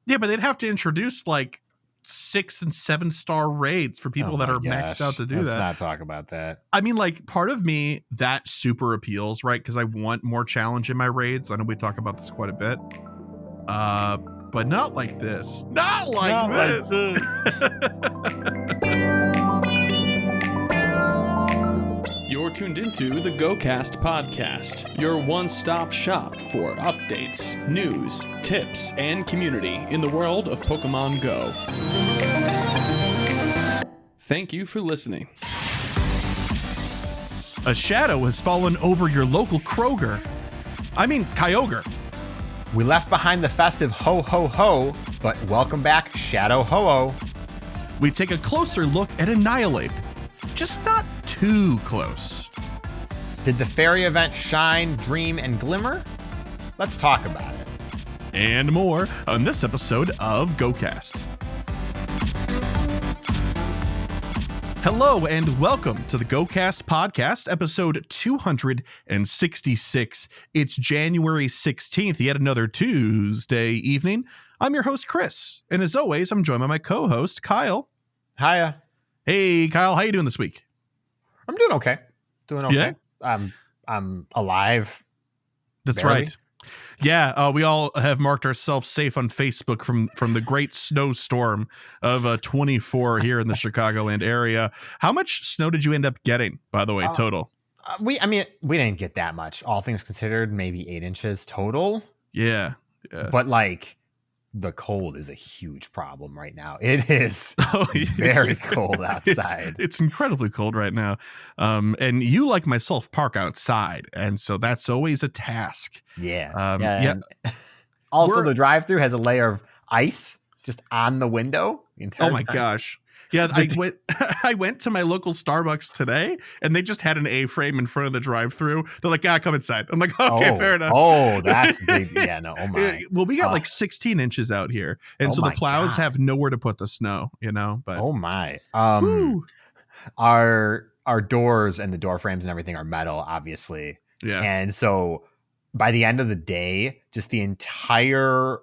Yeah, but they'd have to introduce like 6 and 7 star raids for people that are maxed out to do that. Let's not talk about that. I mean, like, part of me that super appeals, right? Because I want more challenge in my raids. I know we talk about this quite a bit. But not like this. Not like this. You're tuned into the GOCast podcast, your one-stop shop for updates, news, tips, and community in the world of Pokemon Go. Thank you for listening. A shadow has fallen over your local Kroger. Kyogre. We left behind the festive ho ho ho, but welcome back, Shadow Ho-Oh. We take a closer look at Annihilape. Just not too close. Did the fairy event shine, dream, and glimmer? Let's talk about it. And more on this episode of GOCast. Hello and welcome to the GOCast podcast, episode 266. It's January 16th, yet another Tuesday evening. I'm your host, Chris, and as always, I'm joined by my co-host, Kyle. Hiya. Hey, Kyle, how you doing this week? I'm doing okay. Yeah? I'm alive. That's barely. right. Yeah, we all have marked ourselves safe on Facebook from the great snowstorm of 24 here in the Chicagoland area. How much snow did you end up getting, by the way, total? We didn't get that much. All things considered, maybe 8 inches total. Yeah. But like, the cold is a huge problem right now. It is very cold outside. It's incredibly cold right now. And you, like myself, park outside. And so that's always a task. Yeah. Also, the drive-thru has a layer of ice just on the window. Oh my gosh. Yeah, I went to my local Starbucks today, and they just had an A-frame in front of the drive-thru. They're like, come inside. I'm like, okay, fair enough. Oh, that's big. Yeah, no, oh my. Well, we got like 16 inches out here, and so the plows have nowhere to put the snow, but oh my. Our doors and the door frames and everything are metal, obviously. Yeah. And so by the end of the day, just the entire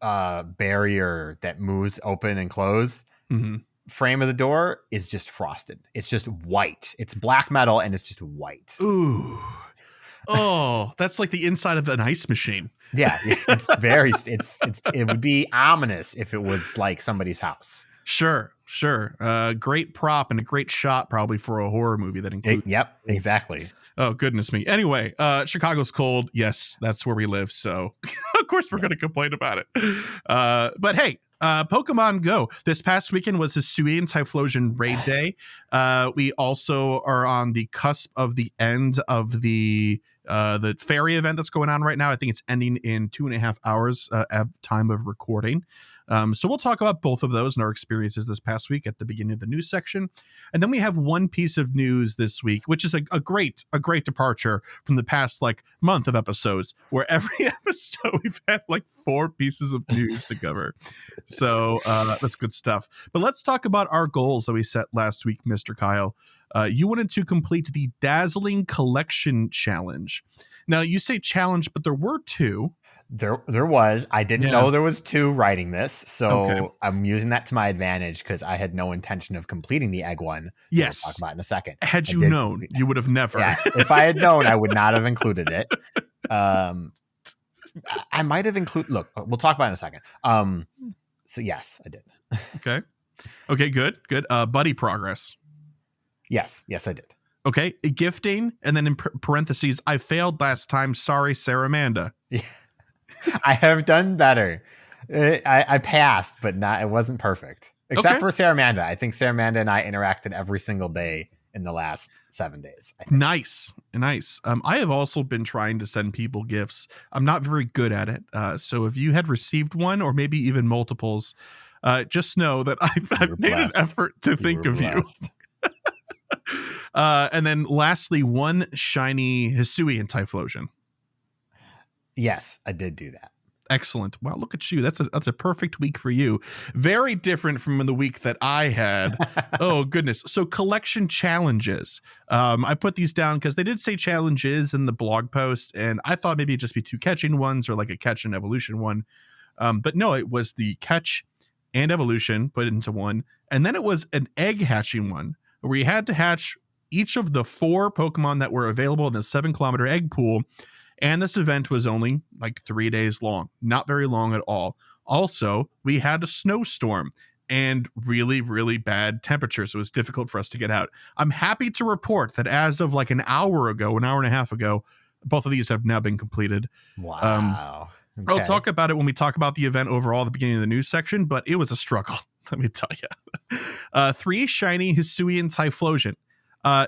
barrier that moves open and close. Mm-hmm. Frame of the door is just frosted. It's just white. It's black metal and it's just white. Ooh. Oh, that's like the inside of an ice machine. Yeah, it's very it would be ominous if it was like somebody's house. Sure. Great prop and a great shot probably for a horror movie that includes. Yep, exactly. Oh, goodness me. Anyway, Chicago's cold. Yes, that's where we live. So, of course, we're going to complain about it. But hey, Pokemon Go. This past weekend was Hisui and Typhlosion raid day. We also are on the cusp of the end of the fairy event that's going on right now. I think it's ending in 2.5 hours at time of recording. So we'll talk about both of those and our experiences this past week at the beginning of the news section. And then we have one piece of news this week, which is a great departure from the past like month of episodes, where every episode we've had like 4 pieces of news to cover. So that's good stuff. But let's talk about our goals that we set last week, Mr. Kyle. You wanted to complete the Dazzling Collection Challenge. Now, you say challenge, but there were 2. There was. I didn't know there was 2 writing this, so I'm using that to my advantage because I had no intention of completing the egg one. Yes, we'll talk about it in a second. Had you known, you would have never. Yeah, if I had known, I would not have included it. I might have included. Look, we'll talk about it in a second. So yes, I did. Okay, good. Buddy progress. Yes, I did. Okay, gifting, and then in parentheses, I failed last time. Sorry, Saramanda. Yeah. I have done better. I passed, but it wasn't perfect. Except for Saramanda. I think Saramanda and I interacted every single day in the last 7 days. Nice. I have also been trying to send people gifts. I'm not very good at it. So if you had received one or maybe even multiples, just know that I've made an effort to think of you. And then lastly, one shiny Hisui and Typhlosion. Yes, I did do that. Excellent. Wow, look at you. That's a perfect week for you. Very different from the week that I had. Oh, goodness. So collection challenges. I put these down because they did say challenges in the blog post, and I thought maybe it'd just be 2 catching ones or like a catch and evolution one. But no, it was the catch and evolution put into one. And then it was an egg hatching one where you had to hatch each of the 4 Pokemon that were available in the 7-kilometer egg pool. And this event was only like 3 days long, not very long at all. Also, we had a snowstorm and really, really bad temperatures. So it was difficult for us to get out. I'm happy to report that as of like an hour and a half ago, both of these have now been completed. Wow. Okay. I'll talk about it when we talk about the event overall at the beginning of the news section, but it was a struggle. Let me tell you. 3 shiny Hisuian Typhlosion.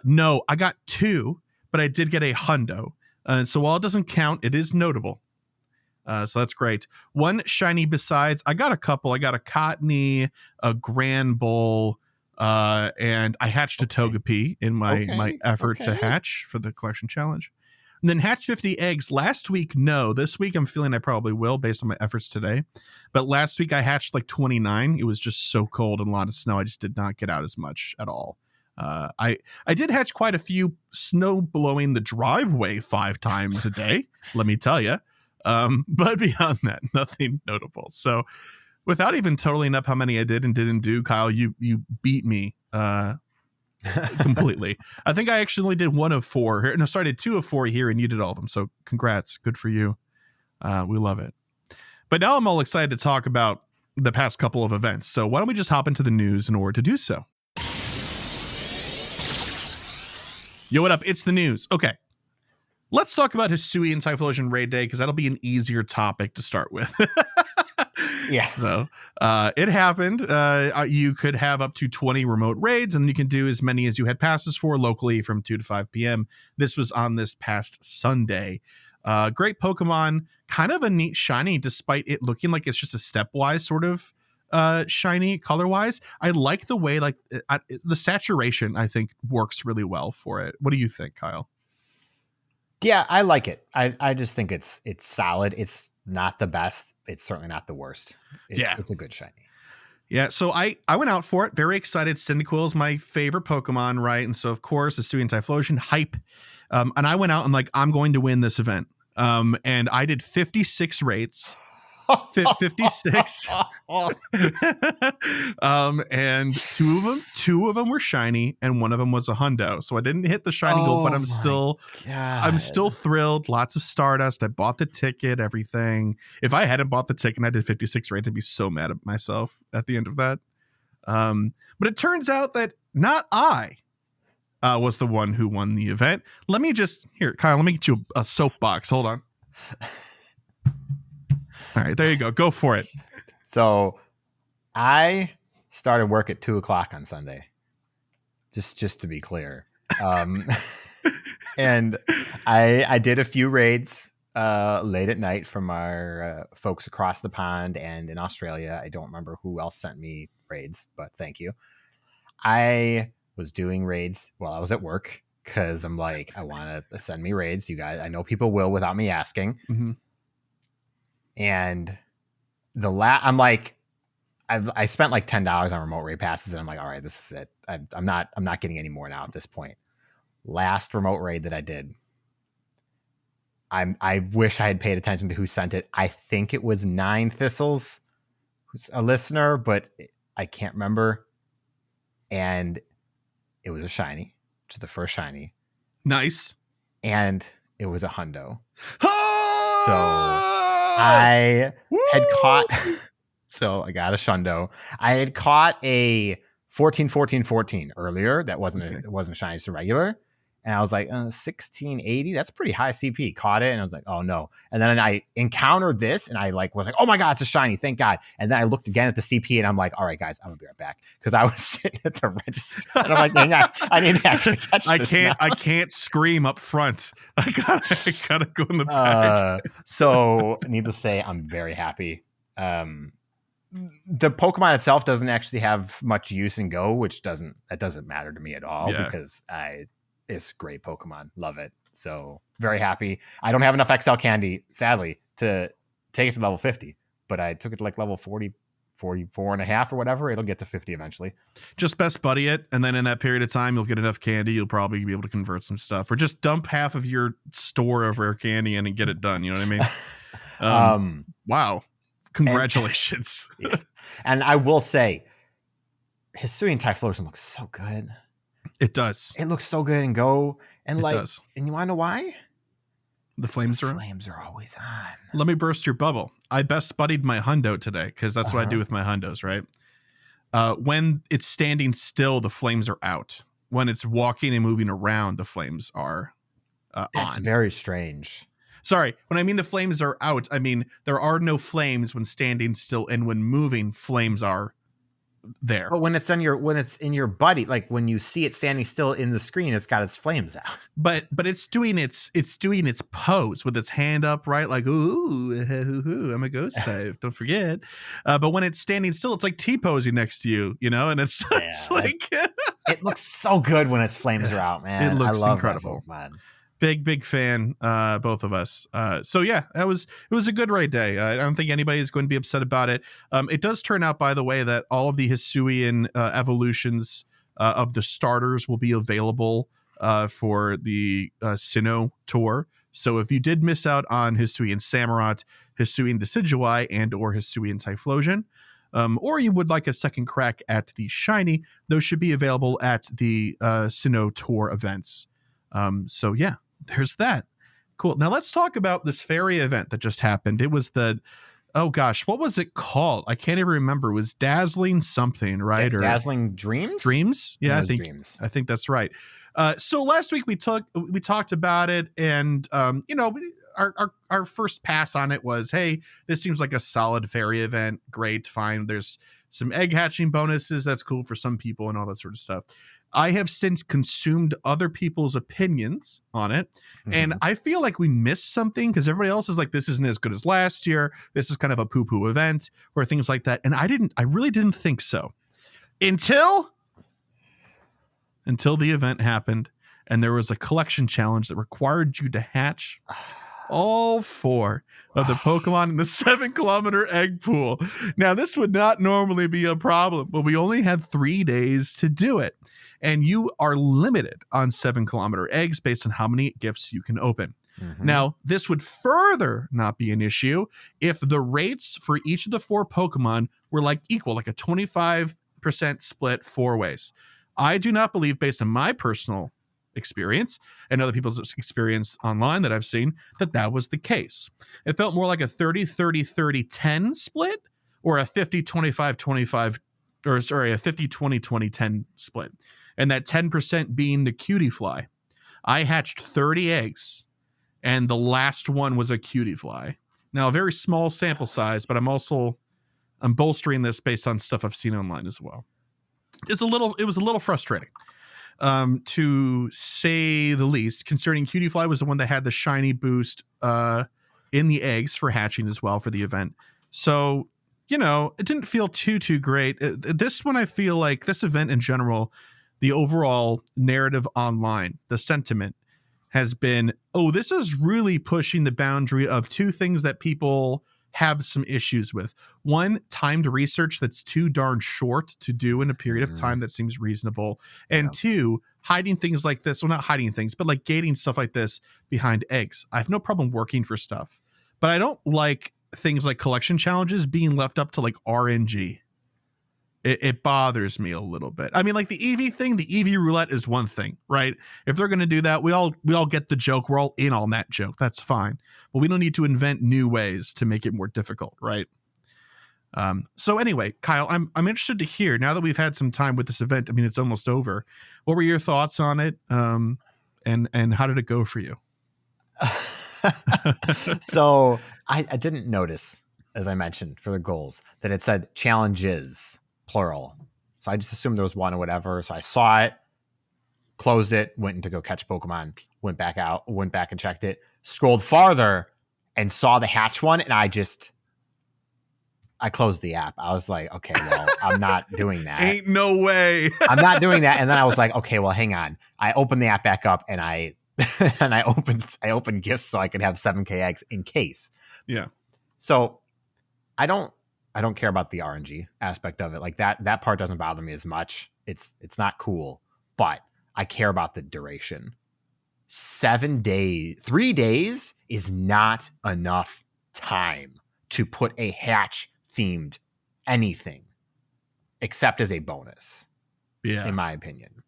No, I got 2, but I did get a hundo. So while it doesn't count, it is notable. So that's great. 1 shiny besides. I got a couple. I got a Cottony, a Grand Bull, and I hatched a Togepi in my effort to hatch for the collection challenge. And then hatched 50 eggs. Last week, no. This week, I'm feeling I probably will based on my efforts today. But last week, I hatched like 29. It was just so cold and a lot of snow. I just did not get out as much at all. I did hatch quite a few snow blowing the driveway 5 times a day, let me tell you. But beyond that, nothing notable. So without even totaling up how many I did and didn't do, Kyle, you beat me completely. I think I actually only did 1 of 4 here. No, sorry, I did 2 of 4 here and you did all of them. So congrats. Good for you. We love it. But now I'm all excited to talk about the past couple of events. So why don't we just hop into the news in order to do so? Yo, what up? It's the news. Okay. Let's talk about Hisuian Typhlosion Raid Day because that'll be an easier topic to start with. Yeah. So it happened. You could have up to 20 remote raids, and you can do as many as you had passes for locally from 2 to 5 p.m. This was on this past Sunday. Great Pokemon, kind of a neat shiny, despite it looking like it's just a stepwise sort of shiny color-wise. I like the way the saturation, I think, works really well for it. What do you think, Kyle? Yeah, I like it. I just think it's solid. It's not the best. It's certainly not the worst. It's a good shiny. Yeah, so I went out for it. Very excited. Cyndaquil is my favorite Pokemon, right? And so, of course, the Hisuian Typhlosion hype. And I went out and I'm going to win this event. And I did 56 raids. 56. And two of them were shiny and one of them was a hundo. So I didn't hit the shiny gold, but I'm still thrilled. Lots of Stardust. I bought the ticket, everything. If I hadn't bought the ticket and I did 56 raids, I'd be so mad at myself at the end of that. But it turns out that not I was the one who won the event. Kyle, let me get you a soapbox. Hold on. All right, there you go. Go for it. So I started work at 2:00 on Sunday, just to be clear. And I did a few raids late at night from our folks across the pond and in Australia. I don't remember who else sent me raids, but thank you. I was doing raids while I was at work because I'm like, I want to send me raids. You guys, I know people will without me asking. Mm-hmm. And I'm like, I spent like $10 on remote raid passes, and I'm like, all right, this is it. I'm not getting any more now at this point. Last remote raid that I did, I wish I had paid attention to who sent it. I think it was 9 Thistles, who's a listener, but I can't remember. And it was a shiny, which is the first shiny. Nice. And it was a hundo. So I had caught, so I got a shundo. I had caught a 14 earlier. That wasn't a shiny, it's a regular. And I was like, 1680, that's pretty high CP. Caught it, and I was like, oh no. And then I encountered this, and I was like, oh my god, it's a shiny, thank God. And then I looked again at the CP, and I'm like, all right, guys, I'm gonna be right back, because I was sitting at the register, and I'm like, hang on, I didn't actually catch this. I can't scream up front. I gotta go in the back. So, needless to say, I'm very happy. The Pokemon itself doesn't actually have much use in Go, which doesn't matter to me at all, because it's great Pokemon. Love it. So very happy. I don't have enough XL candy, sadly, to take it to level 50, but I took it to like level 40, 44 and a half or whatever. It'll get to 50 eventually. Just best buddy it. And then in that period of time, you'll get enough candy. You'll probably be able to convert some stuff, or just dump half of your store of rare candy in and get it done. You know what I mean? Wow. Congratulations. Yeah. And I will say, Hisuian Typhlosion looks so good. It does. It looks so good and Go. And It like, does. and you want to know why? The flames are on. Flames are always on. Let me burst your bubble. I best buddied my hundo today because that's what I do with my hundos, right? When it's standing still, the flames are out. When it's walking and moving around, the flames are That's on. very strange. Sorry, when I mean the flames are out, I mean there are no flames when standing still, and when moving, flames are there. But when it's in your buddy, like when you see it standing still in the screen, it's got its flames out. But it's doing its pose with its hand up, right? Like, ooh, I'm a ghost type. Don't forget. But when it's standing still, it's like T-posing next to you, you know, and it's like it looks so good when its flames are out, man. It looks I love incredible. That big fan, both of us. So yeah, it was a good raid day. I don't think anybody is going to be upset about it. It does turn out, by the way, that all of the Hisuian evolutions of the starters will be available for the Sinnoh tour. So if you did miss out on Hisuian Samurott, Hisuian Decidueye, and or Hisuian Typhlosion, or you would like a second crack at the shiny, those should be available at the Sinnoh tour events. So yeah, there's that. Cool. Now let's talk about this fairy event that just happened. It was oh gosh, what was it called? I can't even remember. It was Dazzling something, right? Dazzling Dreams? Dreams? Yeah, I think that's right. So last week we talked about it, and our first pass on it was, hey, this seems like a solid fairy event. Great, fine. There's some egg hatching bonuses. That's cool for some people and all that sort of stuff. I have since consumed other people's opinions on it, and I feel like we missed something because everybody else is like, this isn't as good as last year. This is kind of a poo-poo event or things like that. And I really didn't think so until the event happened, and there was a collection challenge that required you to hatch all 4 of the Pokemon in the 7-kilometer egg pool. Now, this would not normally be a problem, but we only had 3 days to do it. And you are limited on 7-kilometer eggs based on how many gifts you can open. Now, this would further not be an issue if the rates for each of the 4 Pokemon were like equal, like a 25% split 4 ways. I do not believe, based on my personal experience and other people's experience online that I've seen, that was the case. It felt more like a 30-30-30-10 split, or a 50-25-25, or sorry, a 50-20-20-10 split. And that 10% being the cutie fly. I hatched 30 eggs, and the last one was a cutie fly. Now, a very small sample size, but I'm bolstering this based on stuff I've seen online as well. It was a little frustrating, to say the least, considering cutie fly was the one that had the shiny boost in the eggs for hatching as well for the event. So, it didn't feel too great. This one, I feel like this event in general, the overall narrative online, the sentiment has been, oh, this is really pushing the boundary of 2 things that people have some issues with. One, timed research that's too darn short to do in a period of time that seems reasonable. And 2, hiding things like this. Well, not hiding things, but like gating stuff like this behind eggs. I have no problem working for stuff, but I don't like things like collection challenges being left up to like RNG. It bothers me a little bit. I mean, like the Eevee thing, the Eevee roulette is one thing, right? If they're going to do that, we all get the joke. We're all in on that joke. That's fine. But we don't need to invent new ways to make it more difficult, right? So anyway, Kyle, I'm interested to hear, now that we've had some time with this event, I mean, it's almost over. What were your thoughts on it? And how did it go for you? So I didn't notice, as I mentioned, for the goals, that it said challenges, plural. So I just assumed there was one or whatever. So I saw it, closed it, went to go catch Pokemon, went back and checked it, scrolled farther and saw the hatch one. And I closed the app. I was like, okay, well, I'm not doing that. Ain't no way. I'm not doing that. And then I was like, okay, well, hang on. I opened the app back up and I opened gifts so I could have 7K eggs in case. Yeah. So I don't care about the RNG aspect of it. Like that part doesn't bother me as much. It's not cool, but I care about the duration. 7 days, 3 days is not enough time to put a hatch themed anything except as a bonus, in my opinion.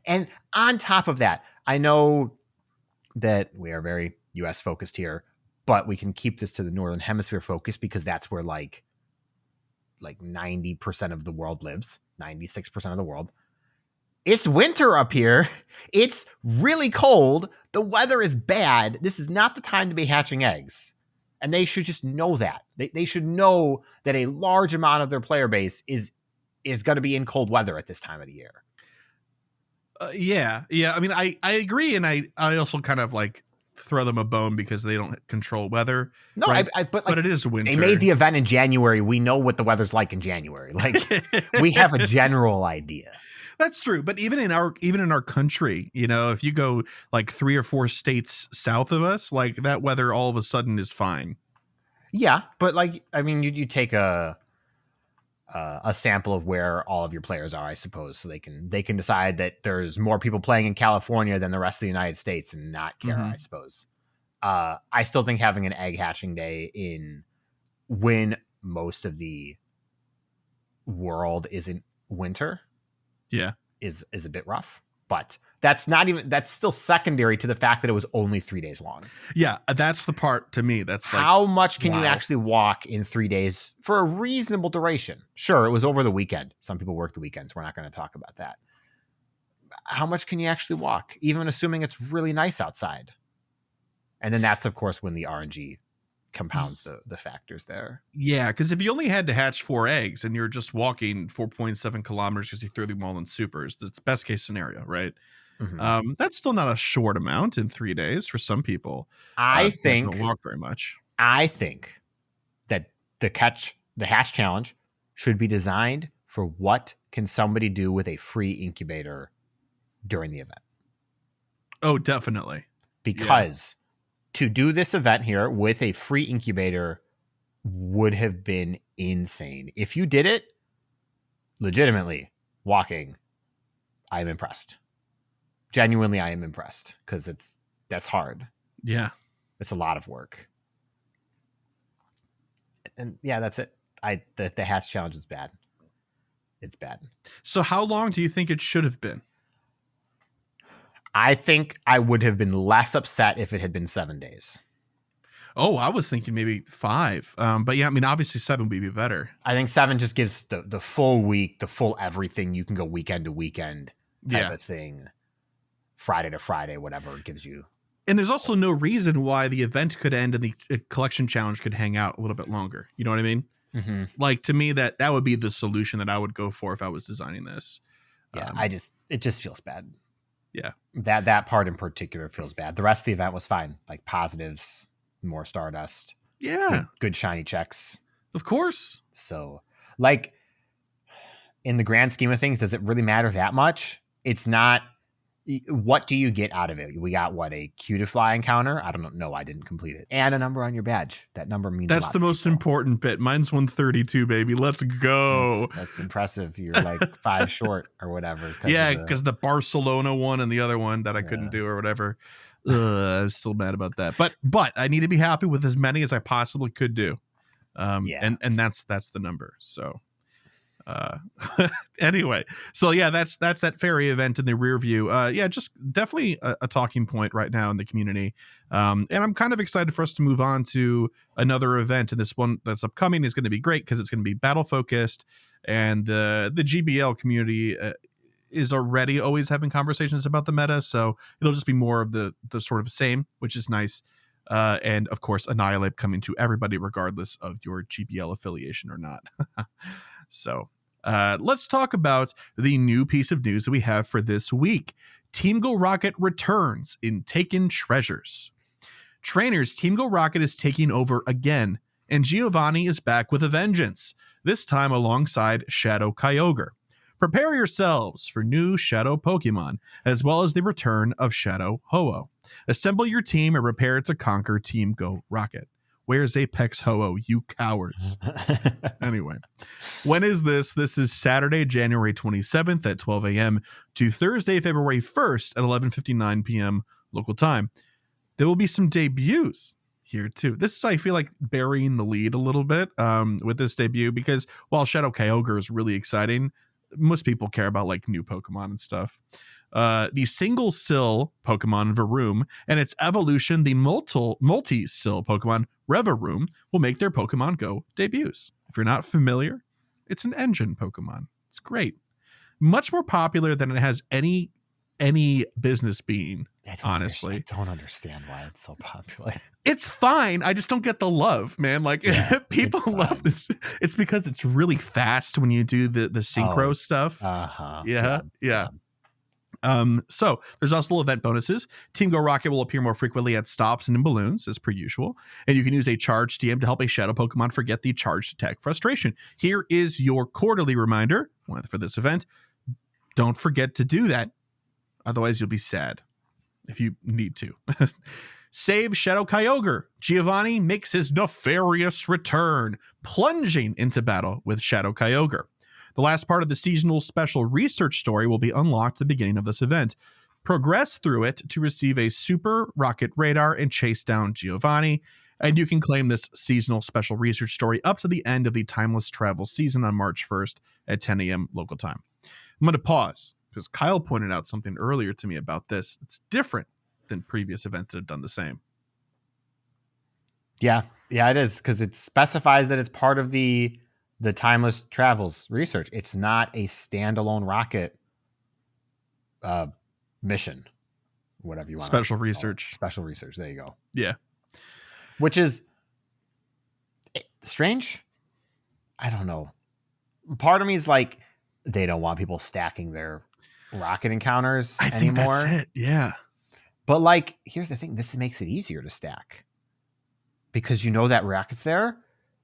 And on top of that, I know that we are very US focused here, but we can keep this to the Northern Hemisphere focus because that's where like 90% of the world lives, 96% of the world. It's winter up here. It's really cold. The weather is bad. This is not the time to be hatching eggs. And they should just know that. They should know that a large amount of their player base is going to be in cold weather at this time of the year. Yeah. I mean, I agree. And I also kind of like throw them a bone because they don't control weather. No, right? but it is winter. They made the event in January. We know what the weather's like in January. Like we have a general idea. That's true. But even in our country, you know, if you go like 3 or 4 states south of us, like that weather all of a sudden is fine. Yeah. But like, I mean, you take a sample of where all of your players are, I suppose, so they can decide that there's more people playing in California than the rest of the United States and not care, I suppose. I still think having an egg hatching day when most of the world isn't winter is a bit rough, but that's still secondary to the fact that it was only 3 days long. Yeah, that's the part to me. That's like, how much can you actually walk in 3 days for a reasonable duration? Sure, it was over the weekend. Some people work the weekends. We're not going to talk about that. How much can you actually walk, even assuming it's really nice outside? And then that's, of course, when the RNG compounds the factors there. Yeah, because if you only had to hatch 4 eggs and you're just walking 4.7 kilometers because you threw them all in supers, that's the best case scenario, right? Mm-hmm. That's still not a short amount in 3 days for some people. I think don't walk very much. I think that the hatch challenge should be designed for what can somebody do with a free incubator during the event. Oh, definitely. Because to do this event here with a free incubator would have been insane. If you did it legitimately walking, I'm impressed. Genuinely, I am impressed because that's hard. Yeah. It's a lot of work. And yeah, that's it. The hatch challenge is bad. It's bad. So how long do you think it should have been? I think I would have been less upset if it had been 7 days. Oh, I was thinking maybe 5. But yeah, I mean, obviously 7 would be better. I think 7 just gives the full week, the full everything. You can go weekend to weekend type of thing. Friday to Friday, whatever it gives you. And there's also no reason why the event could end and the collection challenge could hang out a little bit longer. You know what I mean? Mm-hmm. Like, to me, that would be the solution that I would go for if I was designing this. Yeah, it just feels bad. Yeah. That part in particular feels bad. The rest of the event was fine. Like positives, more Stardust. Yeah. Good shiny checks. Of course. So, like, in the grand scheme of things, does it really matter that much? It's not. What do you get out of it? We got a Q2Fly encounter? I don't know. I didn't complete it. And a number on your badge. That number means that's a lot the most important bit. Mine's 132, baby. Let's go. That's impressive. You're like 5 short or whatever. Yeah, because the Barcelona one and the other one that I couldn't do or whatever. I'm still mad about that. But I need to be happy with as many as I possibly could do. And that's the number. So anyway, so yeah, that's that fairy event in the rear view. Just definitely a talking point right now in the community. And I'm kind of excited for us to move on to another event. And this one that's upcoming is going to be great because it's going to be battle focused, and the GBL community is already always having conversations about the meta. So it'll just be more of the sort of same, which is nice. And of course, Annihilape coming to everybody, regardless of your GBL affiliation or not. So let's talk about the new piece of news that we have for this week. Team Go Rocket returns in Taken Treasures. Trainers, Team Go Rocket is taking over again, and Giovanni is back with a vengeance, this time alongside Shadow Kyogre. Prepare yourselves for new Shadow Pokemon, as well as the return of Shadow Ho-Oh. Assemble your team and prepare to conquer Team Go Rocket. Where's Apex Ho-Oh, you cowards? Anyway, when is this? This is Saturday, January 27th at 12 a.m. to Thursday, February 1st at 11:59 p.m. local time. There will be some debuts. here too. This is, I feel like, burying the lead a little bit with this debut, because while Shadow Kyogre is really exciting, most people care about like new Pokemon and stuff. The single sill Pokemon Varoom and its evolution, the multi-sill Pokemon Revaroom, will make their Pokemon Go debuts. If you're not familiar, it's an engine Pokemon. It's great. Much more popular than it has any business being, honestly. I don't understand why it's so popular. It's fine. I just don't get the love, man. Like, people love this. It's because it's really fast when you do the synchro stuff. Yeah. So there's also event bonuses. Team Go Rocket will appear more frequently at stops and in balloons, as per usual. And you can use a charge TM to help a shadow Pokemon forget the charged attack frustration. Here is your quarterly reminder for this event. Don't forget to do that. Otherwise, you'll be sad if you need to. Save Shadow Kyogre. Giovanni makes his nefarious return, plunging into battle with Shadow Kyogre. The last part of the seasonal special research story will be unlocked at the beginning of this event. Progress through it to receive a super rocket radar and chase down Giovanni, and you can claim this seasonal special research story up to the end of the Timeless Travel season on March 1st at 10 a.m. local time. I'm going to pause, because Kyle pointed out something earlier to me about this. It's different than previous events that have done the same. Yeah, it is, because it specifies that it's part of the Timeless Travels research. It's not a standalone rocket mission, whatever you want. Special research. Special research. There you go. Yeah. Which is strange. I don't know. Part of me is like, they don't want people stacking their rocket encounters anymore. I think that's it. Yeah. But like, here's the thing. This makes it easier to stack, because you know that rocket's there.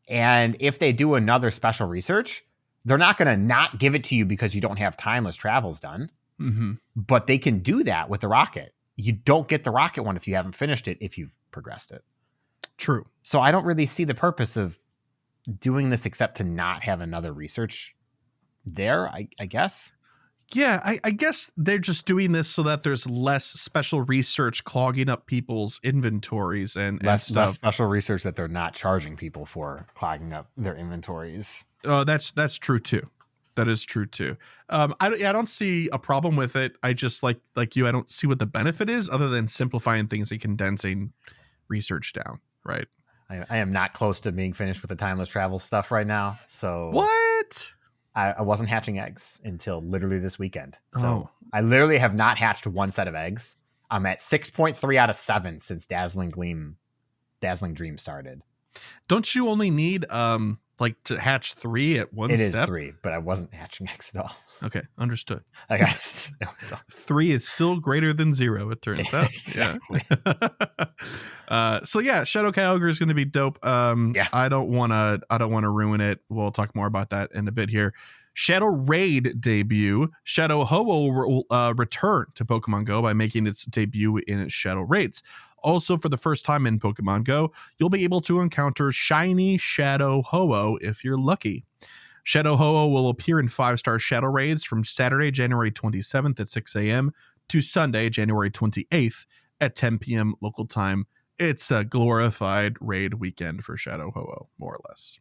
And if they do another special research, they're not going to not give it to you because you don't have Timeless Travels done. Mm-hmm. But they can do that with the rocket. You don't get the rocket one if you haven't finished it, if you've progressed it. True. So I don't really see the purpose of doing this except to not have another research there, I guess. Yeah, I guess they're just doing this so that there's less special research clogging up people's inventories and less stuff. Special research that they're not charging people for clogging up their inventories. Oh, that's true too. That is true too. I don't see a problem with it. I just like you, I don't see what the benefit is other than simplifying things and condensing research down. Right. I am not close to being finished with the Timeless Travel stuff right now. So what? I wasn't hatching eggs until literally this weekend. So I literally have not hatched one set of eggs. I'm at 6.3 out of 7 since Dazzling Dream started. Don't you only need like to hatch 3 at one step? It is 3, but I wasn't hatching eggs at all. Okay, understood. I got 3 is still greater than 0, it turns out. Exactly. Yeah. So yeah, Shadow Kyogre is going to be dope. Yeah. I don't want to ruin it. We'll talk more about that in a bit here. Shadow Raid debut. Shadow Ho-Oh will return to Pokemon Go by making its debut in Shadow Raids. Also, for the first time in Pokemon Go, you'll be able to encounter shiny Shadow Ho-Oh if you're lucky. Shadow Ho-Oh will appear in 5-star Shadow Raids from Saturday, January 27th at 6 a.m. to Sunday, January 28th at 10 p.m. local time. It's a glorified raid weekend for Shadow Ho-Oh, more or less.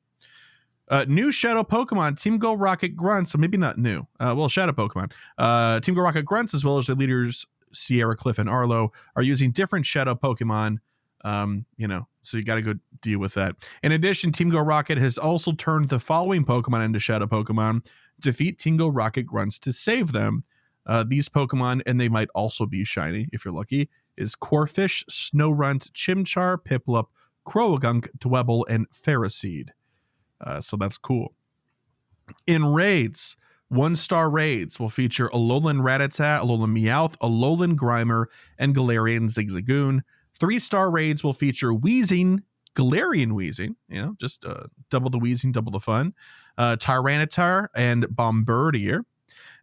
New Shadow Pokemon, Team Go Rocket Grunts, so maybe not new. Shadow Pokemon. Team Go Rocket Grunts, as well as their leaders, Sierra, Cliff, and Arlo, are using different Shadow Pokemon, so you got to go deal with that. In addition, Team Go Rocket has also turned the following Pokemon into Shadow Pokemon. Defeat Team Go Rocket Grunts to save them. These Pokemon, and they might also be shiny if you're lucky, is Corphish, Snowrunt, Chimchar, Piplup, Croagunk, Dwebble, and Ferroseed. So that's cool. In raids, 1-star raids will feature Alolan Rattata, Alolan Meowth, Alolan Grimer, and Galarian Zigzagoon. 3-star raids will feature Weezing, Galarian Weezing, just double the Weezing, double the fun, Tyranitar, and Bombardier.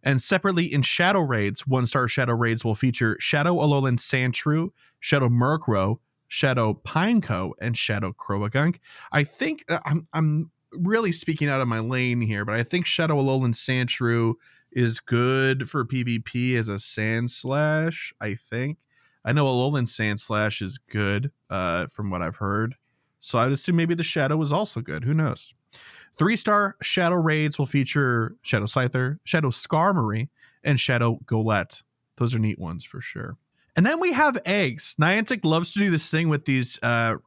And separately in Shadow Raids, 1-star Shadow Raids will feature Shadow Alolan Sandshrew, Shadow Murkrow, Shadow Pineco, and Shadow Croagunk. I think I'm really speaking out of my lane here, but I think Shadow Alolan Sandshrew is good for PvP as a Sand Slash, I think. I know Alolan Sandslash is good from what I've heard. So I'd assume maybe the Shadow is also good. Who knows? 3-star Shadow raids will feature Shadow Scyther, Shadow Skarmory, and Shadow Golett. Those are neat ones for sure. And then we have eggs. Niantic loves to do this thing with these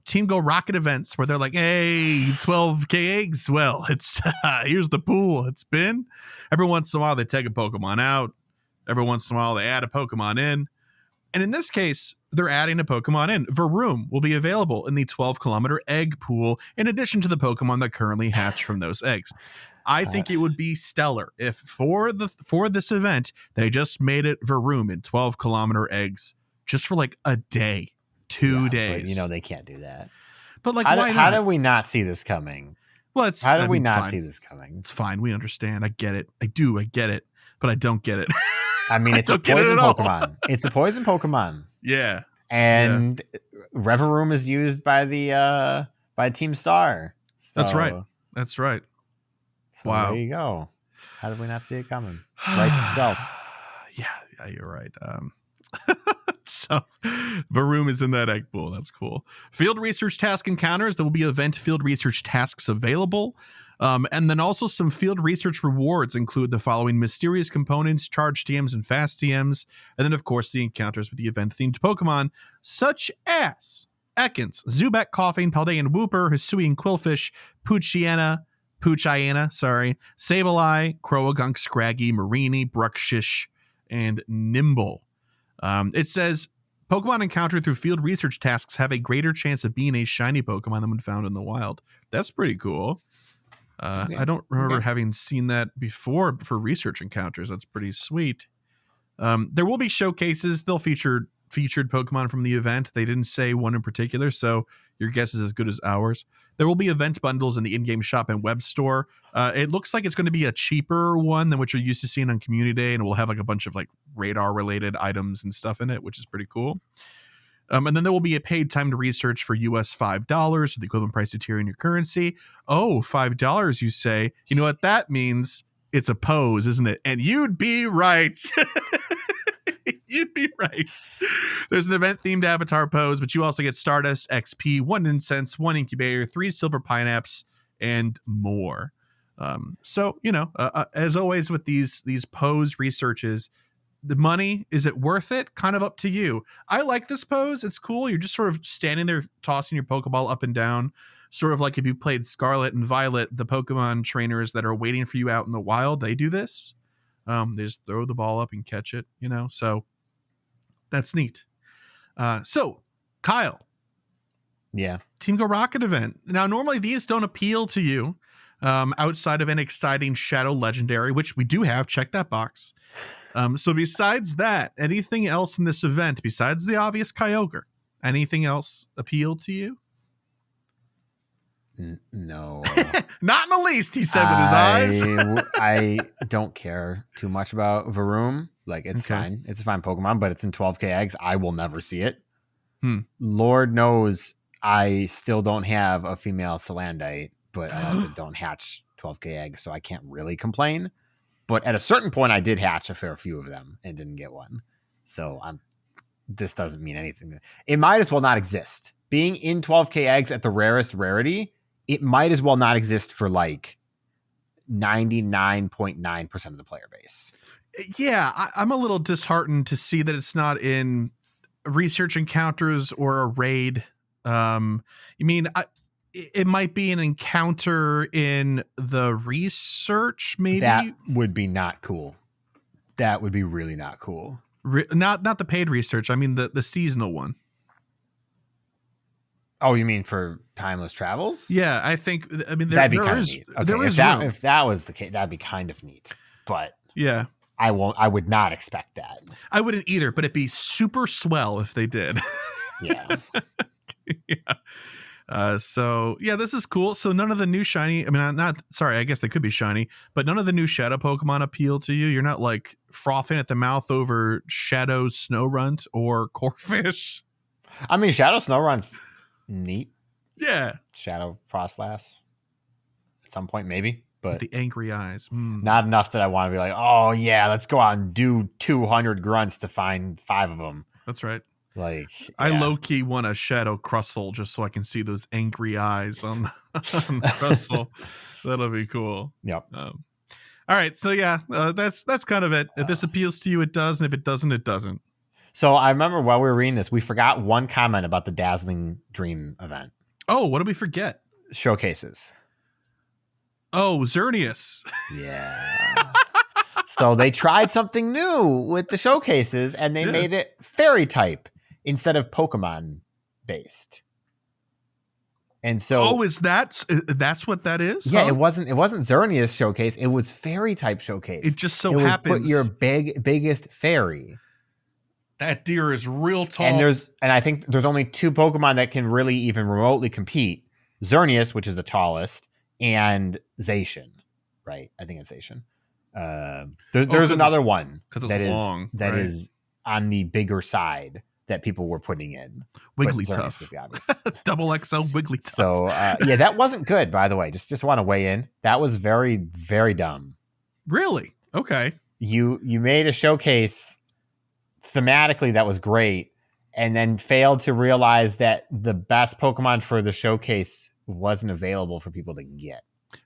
Team Go Rocket events where they're like, hey, 12K eggs. Well, it's here's the pool. It's been. Every once in a while, they take a Pokemon out. Every once in a while, they add a Pokemon in. And in this case, they're adding a Pokemon in. Varoom will be available in the 12-kilometer egg pool, in addition to the Pokemon that currently hatch from those eggs. I think it would be stellar if for this event, they just made it Varoom in 12-kilometer eggs just for like a day, 2 days. But, they can't do that. But like, why not? How did we not see this coming? Well, how did we not see this coming? It's fine. We understand. I get it. I get it. But I don't get it. I mean, it's a poison Pokemon. It's a poison Pokemon. Yeah. And Reveroom is used by Team Star. So, That's right. So wow. There you go. How did we not see it coming? Right itself. Yeah, you're right. So Varoom is in that egg pool. That's cool. Field research task encounters. There will be event field research tasks available. And then also some field research rewards include the following: mysterious components, charge TMs, and fast TMs. And then, of course, the encounters with the event-themed Pokemon, such as Ekans, Zubat, Coughing, Paldean, Wooper, Hisui, and Quillfish, Poochyena, Sableye, Croagunk, Scraggy, Marini, Bruxish, and Nimble. It says Pokemon encountered through field research tasks have a greater chance of being a shiny Pokemon than when found in the wild. That's pretty cool. I don't remember having seen that before for research encounters. That's pretty sweet. There will be showcases. They'll featured Pokemon from the event. They didn't say one in particular, so your guess is as good as ours. There will be event bundles in the in-game shop and web store. It looks like it's going to be a cheaper one than what you're used to seeing on Community Day, and it will have like a bunch of like radar-related items and stuff in it, which is pretty cool. And then there will be a paid timed research for US $5, the equivalent price to tier in your currency. Oh, $5, you say. You know what that means? It's a pose, isn't it? And you'd be right. You'd be right. There's an event-themed avatar pose, but you also get Stardust, XP, 1 incense, 1 incubator, 3 silver pineapps, and more. So, as always with these pose researches, the money, is it worth it? Kind of up to you. I like this pose. It's cool. You're just sort of standing there tossing your Pokeball up and down. Sort of like if you played Scarlet and Violet, the Pokemon trainers that are waiting for you out in the wild, they do this. They just throw the ball up and catch it, so that's neat. So Kyle. Yeah. Team Go Rocket event. Now, normally these don't appeal to you outside of an exciting Shadow Legendary, which we do have. Check that box. So besides that, anything else in this event, besides the obvious Kyogre, anything else appeal to you? No. Not in the least, he said with his eyes. I don't care too much about Varoom. Like, it's fine. It's a fine Pokemon, but it's in 12K eggs. I will never see it. Lord knows I still don't have a female Salandite, but I also don't hatch 12K eggs, so I can't really complain. But at a certain point, I did hatch a fair few of them and didn't get one. So this doesn't mean anything. It might as well not exist. Being in 12K eggs at the rarest rarity, it might as well not exist for like 99.9% of the player base. Yeah, I'm a little disheartened to see that it's not in research encounters or a raid. It might be an encounter in the research, maybe. That would be not cool. That would be really not cool. Not the paid research. I mean the seasonal one. Oh, you mean for Timeless Travels? Yeah, I think. That'd be kind of neat. Okay, if that was the case, that'd be kind of neat. But yeah, I would not expect that. I wouldn't either. But it'd be super swell if they did. Yeah. Yeah. So yeah, this is cool. So none of the new shiny, I guess they could be shiny, but none of the new Shadow Pokemon appeal to you. You're not like frothing at the mouth over Shadow Snowrunt or Corphish. I mean, Shadow Snowrunt's neat. Yeah. Shadow Frostlass at some point, maybe, but with the angry eyes. Not enough that I want to be like, oh yeah, let's go out and do 200 grunts to find 5 of them. That's right. Like, I yeah. low-key want a Shadow Crustle just so I can see those angry eyes on the Crustle. That'll be cool. Yep. All right, so yeah, that's kind of it. If this appeals to you, it does, and if it doesn't, it doesn't. So I remember while we were reading this, we forgot one comment about the Dazzling Dream event. Oh, what did we forget? Showcases. Oh, Xerneas. Yeah. So they tried something new with the showcases, and they made it fairy type instead of Pokemon based. And so, is that's what that is? Yeah, huh? it wasn't Xerneas showcase. It was fairy type showcase. It just so it happens was put your biggest fairy. That deer is real tall. And I think there's only 2 Pokemon that can really even remotely compete: Xerneas, which is the tallest, and Zacian. Right? I think it's Zacian. There's another one that is long, that is on the bigger side that people were putting in. Wigglytuff. Double XL Wigglytuff. So yeah, that wasn't good, by the way. Just want to weigh in. That was very, very dumb. Really? Okay. You made a showcase thematically that was great, and then failed to realize that the best Pokemon for the showcase wasn't available for people to get.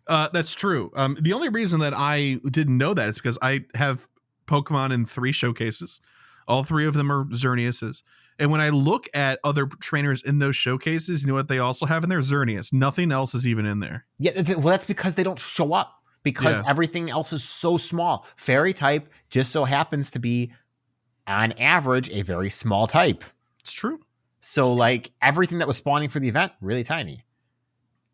That's true. The only reason that I didn't know that is because I have Pokemon in 3 showcases. All 3 of them are Xerneases. And when I look at other trainers in those showcases, you know what they also have in there? Xerneas. Nothing else is even in there. Yeah, well, that's because they don't show up, because everything else is so small. Fairy type just so happens to be, on average, a very small type. It's true. So, like, everything that was spawning for the event, really tiny.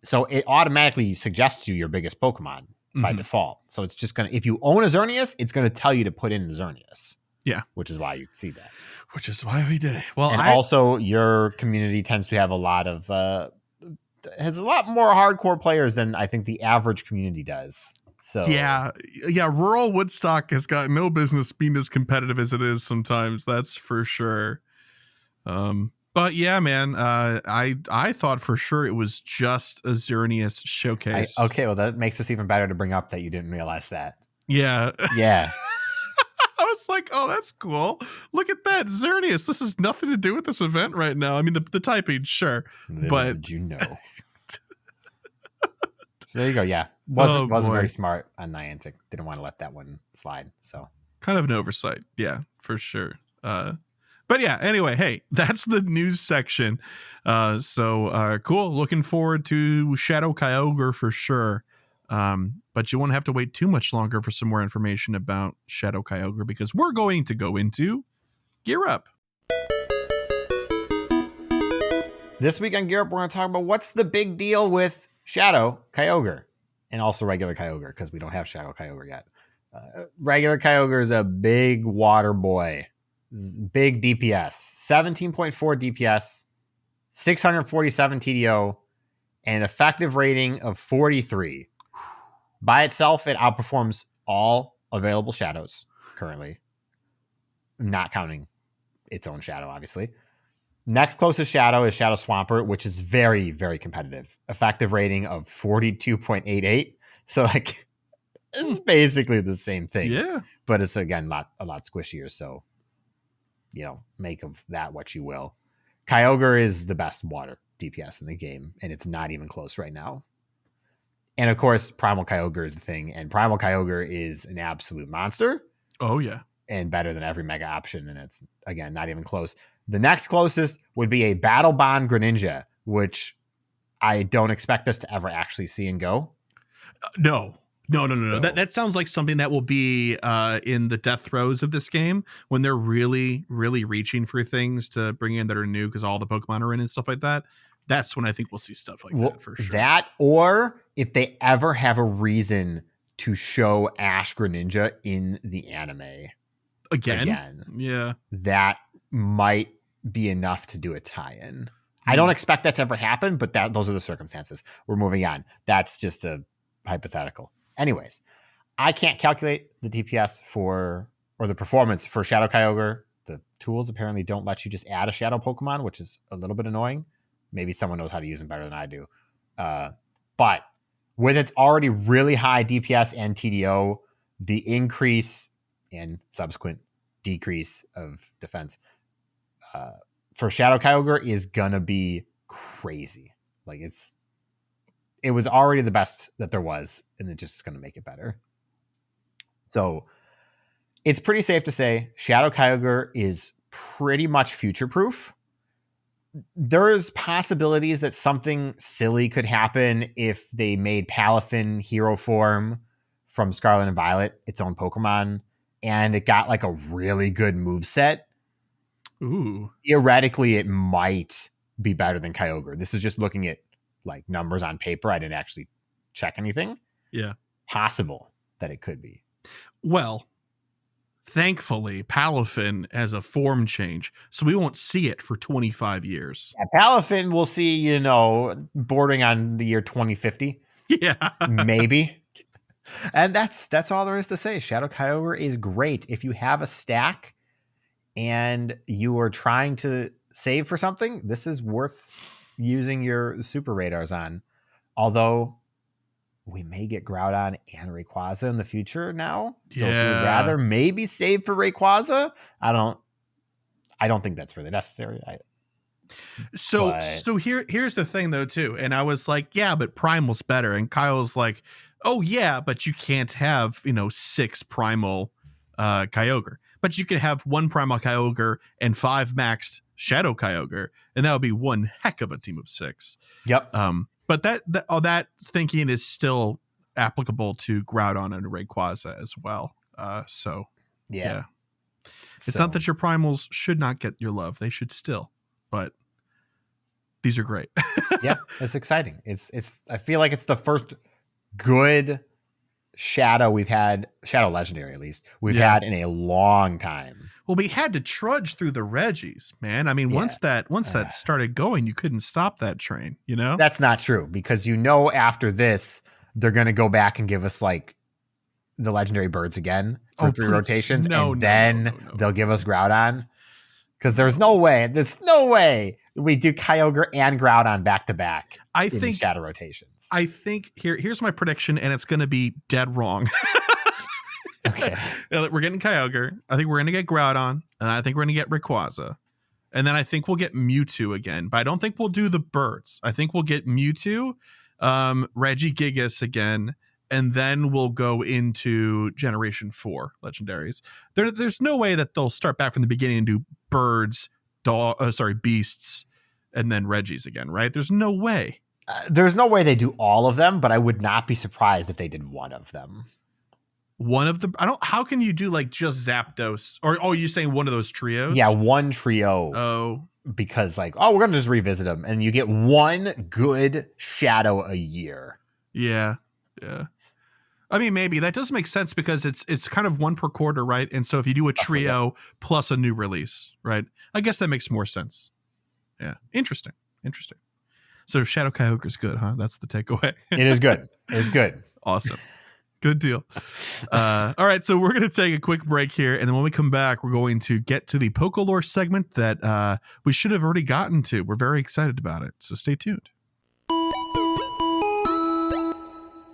So it automatically suggests you your biggest Pokemon by default. So it's just going to, if you own a Xerneas, it's going to tell you to put in a Xerneas. Yeah. Which is why you see that. Which is why we did it. Well, and also your community tends to have a lot of, has a lot more hardcore players than I think the average community does. So yeah. Rural Woodstock has got no business being as competitive as it is sometimes. That's for sure. But yeah, man, I thought for sure it was just a Xerneas showcase. Okay, well, that makes this even better to bring up that you didn't realize that. Yeah. Yeah. I was like, oh, that's cool. Look at that. Xerneas. This has nothing to do with this event right now. I mean, the typing, sure. Little but did you know. So there you go. Yeah. Wasn't very smart on Niantic. Didn't want to let that one slide. So kind of an oversight. Yeah, for sure. But yeah, anyway, hey, that's the news section. So cool. Looking forward to Shadow Kyogre for sure. But you won't have to wait too much longer for some more information about Shadow Kyogre, because we're going to go into Gear Up. This week on Gear Up, we're going to talk about what's the big deal with Shadow Kyogre and also regular Kyogre, because we don't have Shadow Kyogre yet. Regular Kyogre is a big water boy. Big DPS, 17.4 DPS, 647 TDO, and effective rating of 43. By itself, it outperforms all available shadows currently, not counting its own shadow, obviously. Next closest shadow is Shadow Swampert, which is very, very competitive. Effective rating of 42.88. So, like, it's basically the same thing. Yeah. But it's, again, a lot squishier, so make of that what you will. Kyogre is the best water DPS in the game, and it's not even close right now. And of course, Primal Kyogre is the thing, and Primal Kyogre is an absolute monster. Oh, yeah. And better than every mega option, and it's, again, not even close. The next closest would be a Battle Bond Greninja, which I don't expect us to ever actually see and go. No. So, That sounds like something that will be in the death throes of this game, when they're really, really reaching for things to bring in that are new because all the Pokemon are in and stuff like that. That's when I think we'll see stuff like that for sure. That, or if they ever have a reason to show Ash Greninja in the anime. Again. Yeah. That might be enough to do a tie-in. I don't expect that to ever happen, but those are the circumstances. We're moving on. That's just a hypothetical. Anyways, I can't calculate the DPS or the performance for Shadow Kyogre. The tools apparently don't let you just add a Shadow Pokemon, which is a little bit annoying. Maybe someone knows how to use them better than I do. But with its already really high DPS and TDO, the increase and subsequent decrease of defense for Shadow Kyogre is gonna be crazy. Like it was already the best that there was, and it just is gonna make it better. So it's pretty safe to say Shadow Kyogre is pretty much future proof. There's possibilities that something silly could happen if they made Palafin hero form from Scarlet and Violet its own Pokemon, and it got like a really good moveset. Ooh. Theoretically, it might be better than Kyogre. This is just looking at like numbers on paper. I didn't actually check anything. Yeah. Possible that it could be. Well, thankfully, Palafin has a form change, so we won't see it for 25 years. Yeah, Palafin we'll see, bordering on the year 2050. Yeah. Maybe. And that's all there is to say. Shadow Kyogre is great. If you have a stack and you are trying to save for something, this is worth using your super radars on. Although we may get Groudon and Rayquaza in the future now. So if you'd rather maybe save for Rayquaza, I don't think that's really necessary. So here's the thing though too. And I was like, yeah, but Primal's better. And Kyle's like, oh yeah, but you can't have, 6 Primal Kyogre. But you can have 1 Primal Kyogre and 5 maxed Shadow Kyogre, and that would be one heck of a team of 6. Yep. But that thinking is still applicable to Groudon and Rayquaza as well. Yeah. It's not that your primals should not get your love; they should still. But these are great. Yeah, it's exciting. It's. I feel like it's the first good Shadow we've had, Shadow Legendary at least, we've had in a long time. Well, we had to trudge through the Reggies, man. I mean, once that started going, you couldn't stop that train, That's not true, because after this, they're going to go back and give us like the legendary birds again for 3 rotations. Then they'll give us Groudon. Because there's no way we do Kyogre and Groudon back to back. I think Shadow rotations. I think here's my prediction, and it's going to be dead wrong. Okay, we're getting Kyogre. I think we're going to get Groudon, and I think we're going to get Rayquaza, and then I think we'll get Mewtwo again. But I don't think we'll do the birds. I think we'll get Mewtwo, Regigigas again, and then we'll go into Generation 4 legendaries. There's no way that they'll start back from the beginning and do birds, beasts, and then Reggies again, right? There's no way. There's no way they do all of them, but I would not be surprised if they did one of them. One of the how can you do like just Zapdos, or you saying one of those trios? Yeah, one trio. Oh, because we're gonna just revisit them, and you get one good Shadow a year. Yeah. I mean, maybe that does make sense because it's kind of 1 per quarter, right? And so if you do a trio plus a new release, right? I guess that makes more sense. Yeah, interesting. So Shadow Kyogre is good, huh? That's the takeaway. It is good. It's good. Awesome. Good deal. All right, so we're going to take a quick break here, and then when we come back, we're going to get to the Pokélore segment that we should have already gotten to. We're very excited about it, so stay tuned.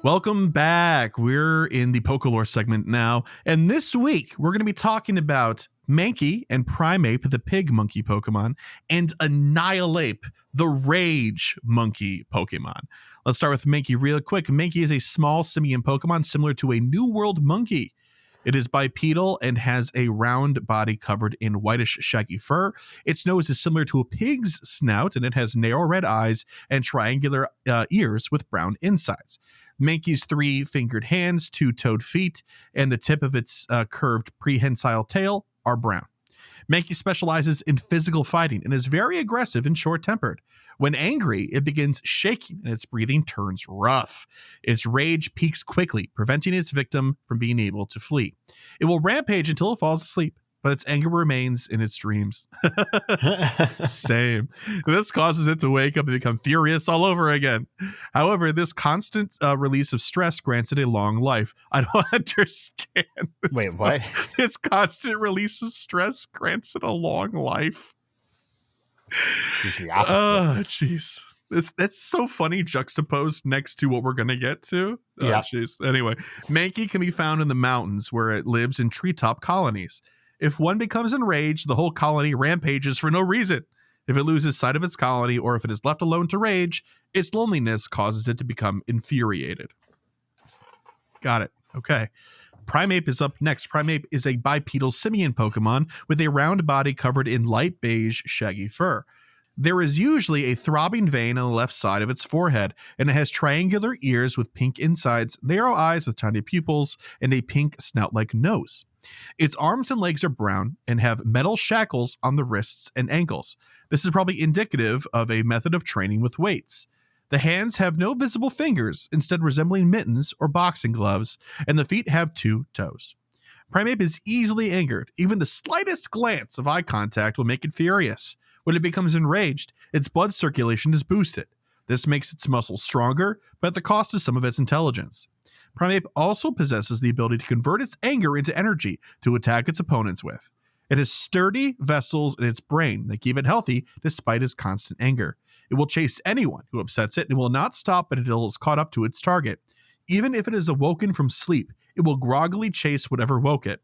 Welcome back. We're in the Pokélore segment now, and this week we're going to be talking about Mankey and Primeape, the pig monkey Pokemon, and Annihilape, the rage monkey Pokemon. Let's start with Mankey real quick. Mankey is a small simian Pokemon similar to a New World monkey. It is bipedal and has a round body covered in whitish shaggy fur. Its nose is similar to a pig's snout, and it has narrow red eyes and triangular ears with brown insides. Mankey's 3-fingered hands, 2-toed feet, and the tip of its curved prehensile tail are brown. Mankey specializes in physical fighting and is very aggressive and short-tempered. When angry, it begins shaking and its breathing turns rough. Its rage peaks quickly, preventing its victim from being able to flee. It will rampage until it falls asleep, but its anger remains in its dreams. Same. This causes it to wake up and become furious all over again. However, this constant release of stress grants it a long life. I don't understand this. Wait, what? Its constant release of stress grants it a long life. Oh, jeez. That's so funny juxtaposed next to what we're going to get to. Oh, yeah. Jeez. Anyway, Mankey can be found in the mountains where it lives in treetop colonies. If one becomes enraged, the whole colony rampages for no reason. If it loses sight of its colony or if it is left alone to rage, its loneliness causes it to become infuriated. Got it. Okay. Primeape is up next. Primeape is a bipedal simian Pokemon with a round body covered in light beige, shaggy fur. There is usually a throbbing vein on the left side of its forehead, and it has triangular ears with pink insides, narrow eyes with tiny pupils, and a pink snout-like nose. Its arms and legs are brown and have metal shackles on the wrists and ankles. This is probably indicative of a method of training with weights. The hands have no visible fingers, instead resembling mittens or boxing gloves, and the feet have 2 toes. Primeape is easily angered. Even the slightest glance of eye contact will make it furious. When it becomes enraged, its blood circulation is boosted. This makes its muscles stronger, but at the cost of some of its intelligence. Primeape also possesses the ability to convert its anger into energy to attack its opponents with. It has sturdy vessels in its brain that keep it healthy despite its constant anger. It will chase anyone who upsets it and will not stop until it is caught up to its target. Even if it is awoken from sleep, it will groggily chase whatever woke it.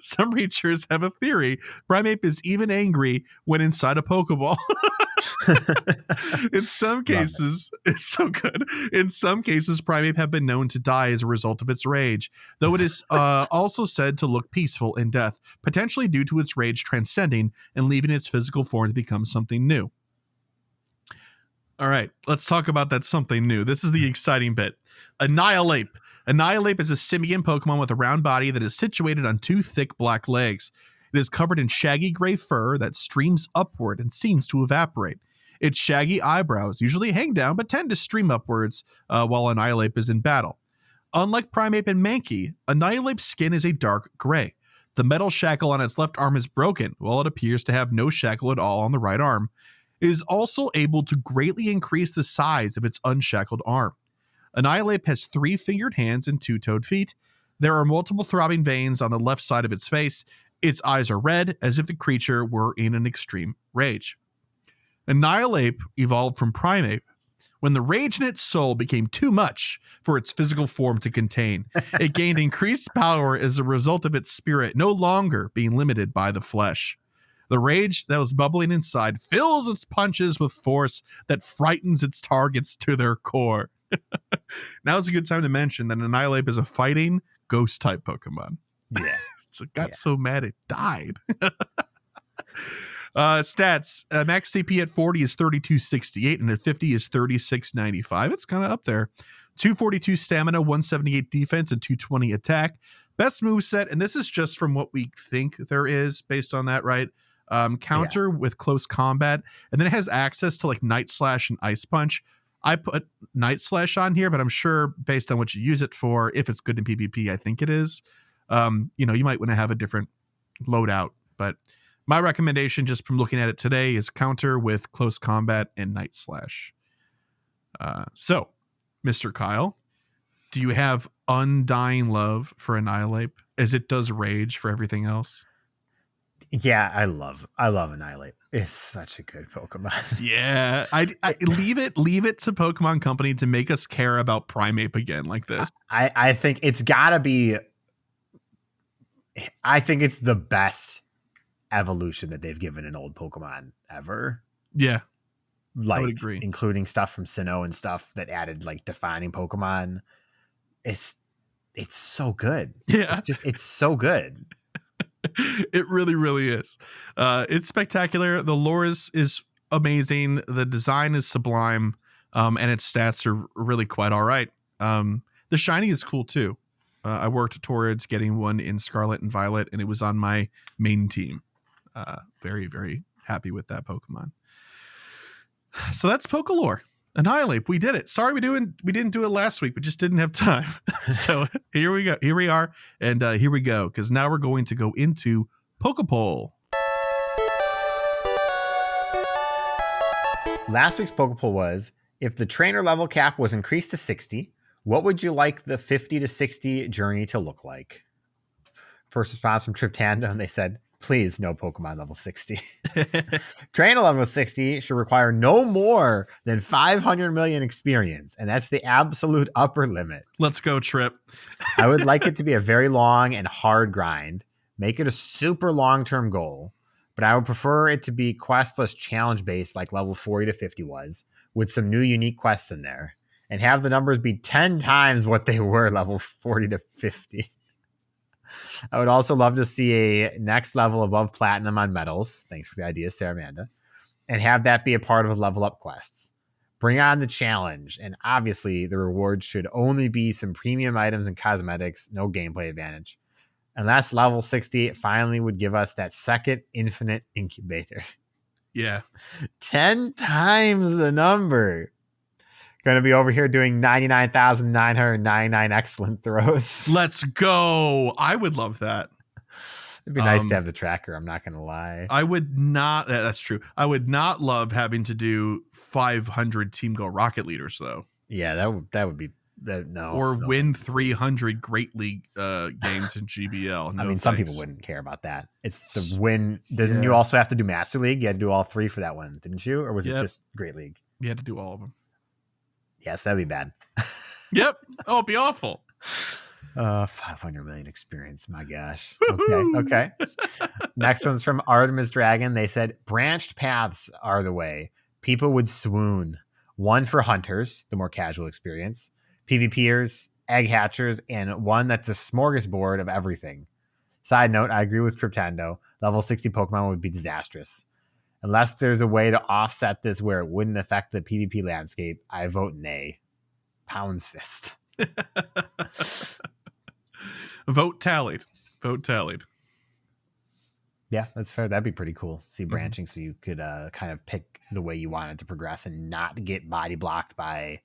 Some researchers have a theory Primeape is even angry when inside a Pokeball. In some cases, it's so good. In some cases, Primeape have been known to die as a result of its rage, though it is also said to look peaceful in death, potentially due to its rage transcending and leaving its physical form to become something new. All right, let's talk about that something new. This is the exciting bit. Annihilape. Annihilape is a simian Pokemon with a round body that is situated on 2 thick black legs. It is covered in shaggy gray fur that streams upward and seems to evaporate. Its shaggy eyebrows usually hang down but tend to stream upwards while Annihilape is in battle. Unlike Primeape and Mankey, Annihilape's skin is a dark gray. The metal shackle on its left arm is broken, while it appears to have no shackle at all on the right arm. It is also able to greatly increase the size of its unshackled arm. Annihilape has 3-fingered hands and 2-toed feet. There are multiple throbbing veins on the left side of its face. Its eyes are red, as if the creature were in an extreme rage. Annihilape evolved from Primeape when the rage in its soul became too much for its physical form to contain. It gained increased power as a result of its spirit no longer being limited by the flesh. The rage that was bubbling inside fills its punches with force that frightens its targets to their core. Now is a good time to mention that Annihilape is a fighting ghost-type Pokemon. Yeah. So it got so mad it died. Stats. Max CP at 40 is 3268, and at 50 is 3695. It's kind of up there. 242 stamina, 178 defense, and 220 attack. Best moveset, and this is just from what we think there is based on that, right? Counter with close combat, and then it has access to like Night Slash and Ice Punch. I put Night Slash on here, but I'm sure based on what you use it for, if it's good in PvP, I think it is. You might want to have a different loadout, but my recommendation just from looking at it today is counter with close combat and Night Slash. So, Mr. Kyle, do you have undying love for Annihilape as it does rage for everything else? Yeah, I love Annihilape. It's such a good Pokemon. Yeah, I leave it to Pokemon Company to make us care about Primeape again like this. I think it's gotta be. I think it's the best evolution that they've given an old Pokemon ever. Yeah, like, I would agree, including stuff from Sinnoh and stuff that added like defining Pokemon. It's so good. Yeah, it's so good. It really, really is. It's spectacular. The lore is amazing. The design is sublime, and its stats are really quite all right. The shiny is cool too. I worked towards getting one in Scarlet and Violet, and it was on my main team. Very, very happy with that Pokemon. So that's Pokélore. Annihilape. We did it. Sorry we didn't do it last week. We just didn't have time. So here we go. Here we are. And here we go. Because now we're going to go into Poké Poll. Last week's Poké Poll was, if the trainer level cap was increased to 60, what would you like the 50 to 60 journey to look like? First response from Triptando, and they said, please, no Pokemon level 60. Trainer level 60 should require no more than 500 million experience, and that's the absolute upper limit. Let's go, Trip. I would like it to be a very long and hard grind. Make it a super long-term goal. but I would prefer it to be questless challenge based like level 40 to 50 was, with some new unique quests in there, and have the numbers be 10 times what they were level 40 to 50. I would also love to see a next level above platinum on medals. Thanks for the idea, Saramanda. And have that be a part of level up quests. Bring on the challenge. And obviously the reward should only be some premium items and cosmetics, no gameplay advantage. Unless level 60 finally would give us that second infinite incubator. Yeah. 10 times the number. Going to be over here doing 99,999 excellent throws. Let's go. I would love that. It'd be nice to have the tracker. I'm not going to lie. I would not. That's true. I would not love having to do 500 Team Go Rocket Leaders, though. Yeah, that would be no. Or no. win 300 Great League games in GBL. No, I mean, some people wouldn't care about that. It's the win. Didn't Yeah. you also have to do Master League? You had to do all 3 for that one, didn't you? Or was it just Great League? You had to do all of them. Yes, that'd be bad. Yep. Oh, it'd be awful. 500 million experience. My gosh. Okay. Next one's from Artemis Dragon. They said branched paths are the way. People would swoon. One for hunters, the more casual experience, PvPers, egg hatchers, and one that's a smorgasbord of everything. Side note, I agree with Triptando. Level 60 Pokemon would be disastrous. Unless there's a way to offset this where it wouldn't affect the PvP landscape, I vote nay. Pound's fist. Vote tallied. Vote tallied. Yeah, that's fair. That'd be pretty cool. See branching so you could kind of pick the way you wanted to progress and not get body blocked by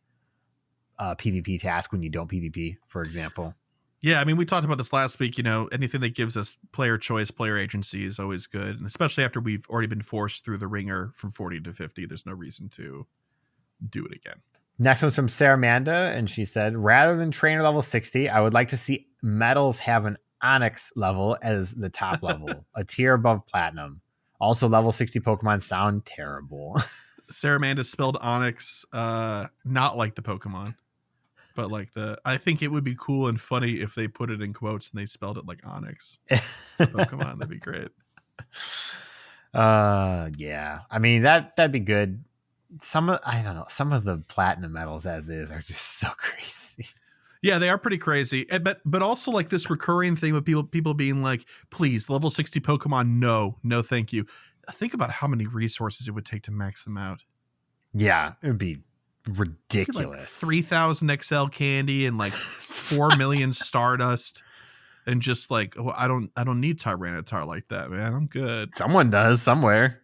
a PvP task when you don't PvP, for example. Yeah, I mean, we talked about this last week. You know, anything that gives us player choice, player agency is always good. And especially after we've already been forced through the ringer from 40 to 50, there's no reason to do it again. Next one's from Saramanda, and she said, rather than trainer level 60, I would like to see medals have an Onyx level as the top level, a tier above platinum. Also, level 60 Pokemon sound terrible. Saramanda spelled Onyx, not like the Pokemon, but like I think it would be cool and funny if they put it in quotes and they spelled it like Onyx. Pokemon, that'd be great. Yeah. I mean, that'd be good. Some of the platinum medals as is are just so crazy. Yeah, they are pretty crazy. But also like this recurring thing with people being like, please, level 60 Pokemon, no, thank you. Think about how many resources it would take to max them out. Yeah, it would be ridiculous. Like 3,000 XL candy and like 4 million Stardust. And just like, oh, I don't need Tyranitar like that, man. I'm good. Someone does somewhere.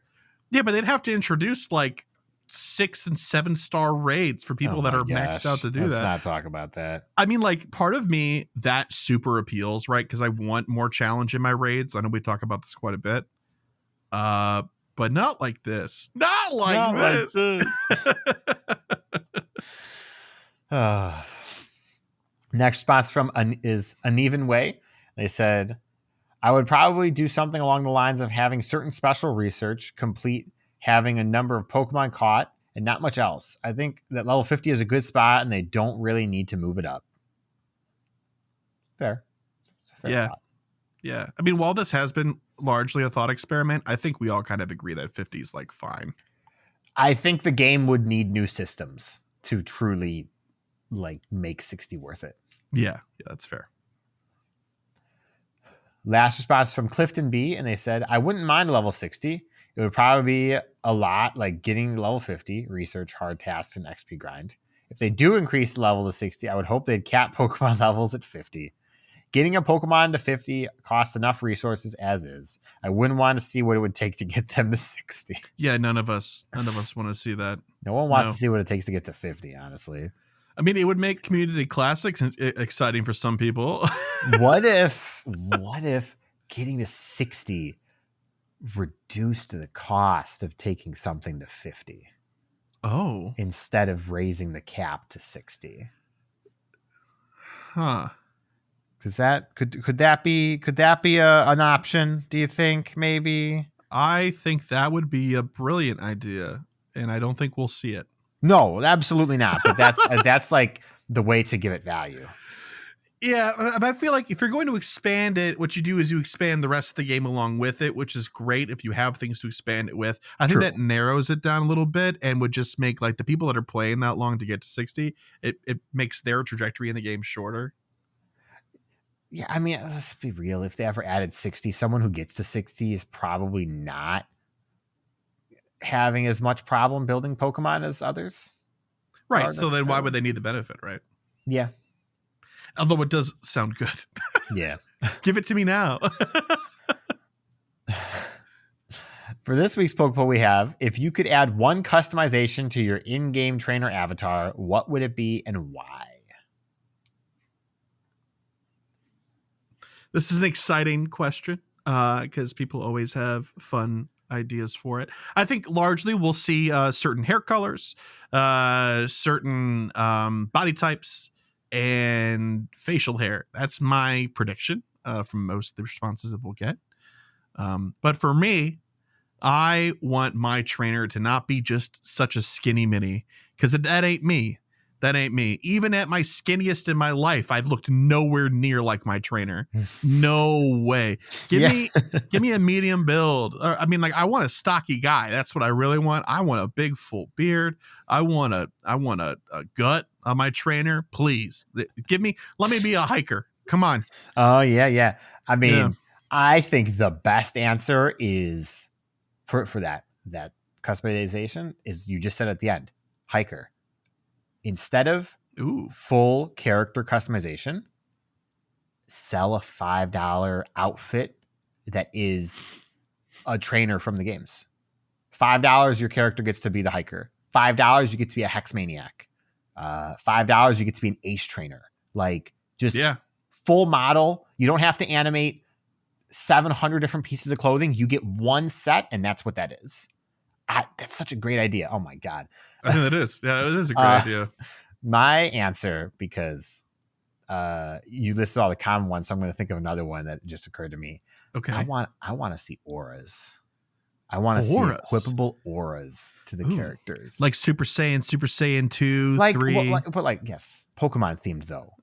Yeah, but they'd have to introduce like 6 and 7 star raids for people that are maxed out to do that. Let's not talk about that. I mean, like, part of me that super appeals, right? Because I want more challenge in my raids. I know we talk about this quite a bit. But not like this. Not like this. Next spot's from is Uneven Way. They said, I would probably do something along the lines of having certain special research complete, having a number of Pokemon caught, and not much else. I think that level 50 is a good spot, and they don't really need to move it up. Fair. Yeah. Spot. Yeah. I mean, while this has been largely a thought experiment, I think we all kind of agree that 50 is like fine. I think the game would need new systems to truly like make 60 worth it. Yeah, that's fair. Last response from Clifton B, and they said, I wouldn't mind level 60. It would probably be a lot like getting to level 50, research, hard tasks, and XP grind. If they do increase the level to 60, I would hope they'd cap Pokemon levels at 50. Getting a Pokemon to 50 costs enough resources as is. I wouldn't want to see what it would take to get them to 60. Yeah, none of us want to see that. No one wants to see what it takes to get to 50, honestly. I mean, it would make community classics exciting for some people. What if getting to 60 reduced the cost of taking something to 50? Oh. Instead of raising the cap to 60. Huh. Does that could that be an option, do you think, maybe? I think that would be a brilliant idea, and I don't think we'll see it. No, absolutely not. But that's like the way to give it value. Yeah, but I feel like if you're going to expand it, what you do is you expand the rest of the game along with it, which is great if you have things to expand it with. I think that narrows it down a little bit and would just make like the people that are playing that long to get to 60, it makes their trajectory in the game shorter. Yeah, I mean, let's be real. If they ever added 60, someone who gets to 60 is probably not having as much problem building Pokemon as others. Right. So then why would they need the benefit, right? Yeah. Although it does sound good. Yeah. Give it to me now. For this week's Poké Poll we have, if you could add one customization to your in-game trainer avatar, what would it be and why? This is an exciting question because people always have fun ideas for it. I think largely we'll see certain hair colors, certain body types, and facial hair. That's my prediction from most of the responses that we'll get. But for me, I want my trainer to not be just such a skinny mini, because that ain't me. That ain't me. Even at my skinniest in my life, I looked nowhere near like my trainer. No way. Give me a medium build. I mean, like, I want a stocky guy. That's what I really want. I want a big full beard. I want a gut on my trainer. Please let me be a hiker. Come on. Oh yeah. I mean, I think the best answer is for that customization is you just said at the end, hiker. Instead of full character customization, sell a $5 outfit that is a trainer from the games. $5 your character gets to be the hiker. $5 you get to be a hex maniac. $5 you get to be an ace trainer. Like, just full model. You don't have to animate 700 different pieces of clothing. You get one set, and that's what that is. That's such a great idea. Oh my God. I think it is. Yeah, it is a great idea. My answer, because you listed all the common ones, so I'm going to think of another one that just occurred to me. Okay. I want to see auras. I want to see equipable auras to the characters. Like Super Saiyan 2, 3. But yes, Pokemon themed though.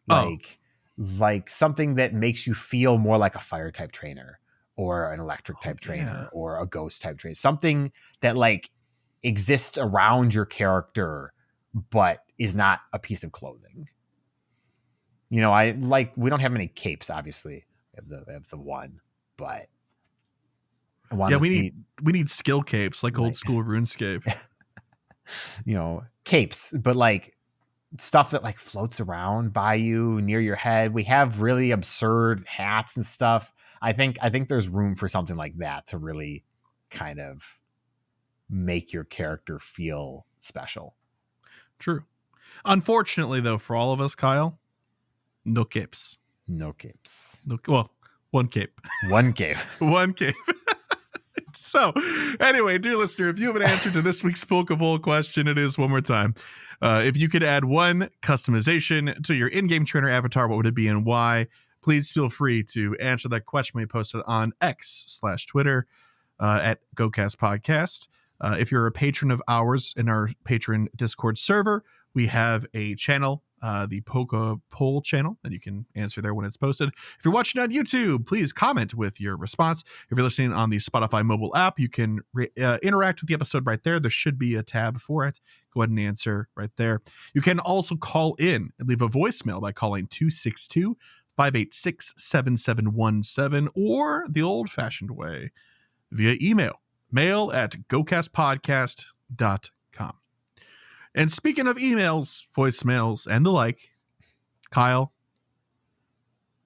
Like something that makes you feel more like a fire type trainer, or an electric type trainer, or a ghost type trainer. Something that like exists around your character, but is not a piece of clothing. We don't have many capes, obviously. We have the one, but we need skill capes, like old school RuneScape. Capes, but like stuff that like floats around by you near your head. We have really absurd hats and stuff. I think there's room for something like that to really kind of make your character feel special. True. Unfortunately, though, for all of us, Kyle, no capes. No capes. One cape. One cape. One cape. So, anyway, dear listener, if you have an answer to this week's Poké Poll question, it is one more time. If you could add one customization to your in-game trainer avatar, what would it be and why? Please feel free to answer that question we posted on X/Twitter at GOCast Podcast. If you're a patron of ours in our patron Discord server, we have a channel, the Poké Poll channel, and you can answer there when it's posted. If you're watching on YouTube, please comment with your response. If you're listening on the Spotify mobile app, you can interact with the episode right there. There should be a tab for it. Go ahead and answer right there. You can also call in and leave a voicemail by calling 262-586-7717, or the old-fashioned way via email, mail@gocastpodcast.com. And speaking of emails, voicemails, and the like, Kyle,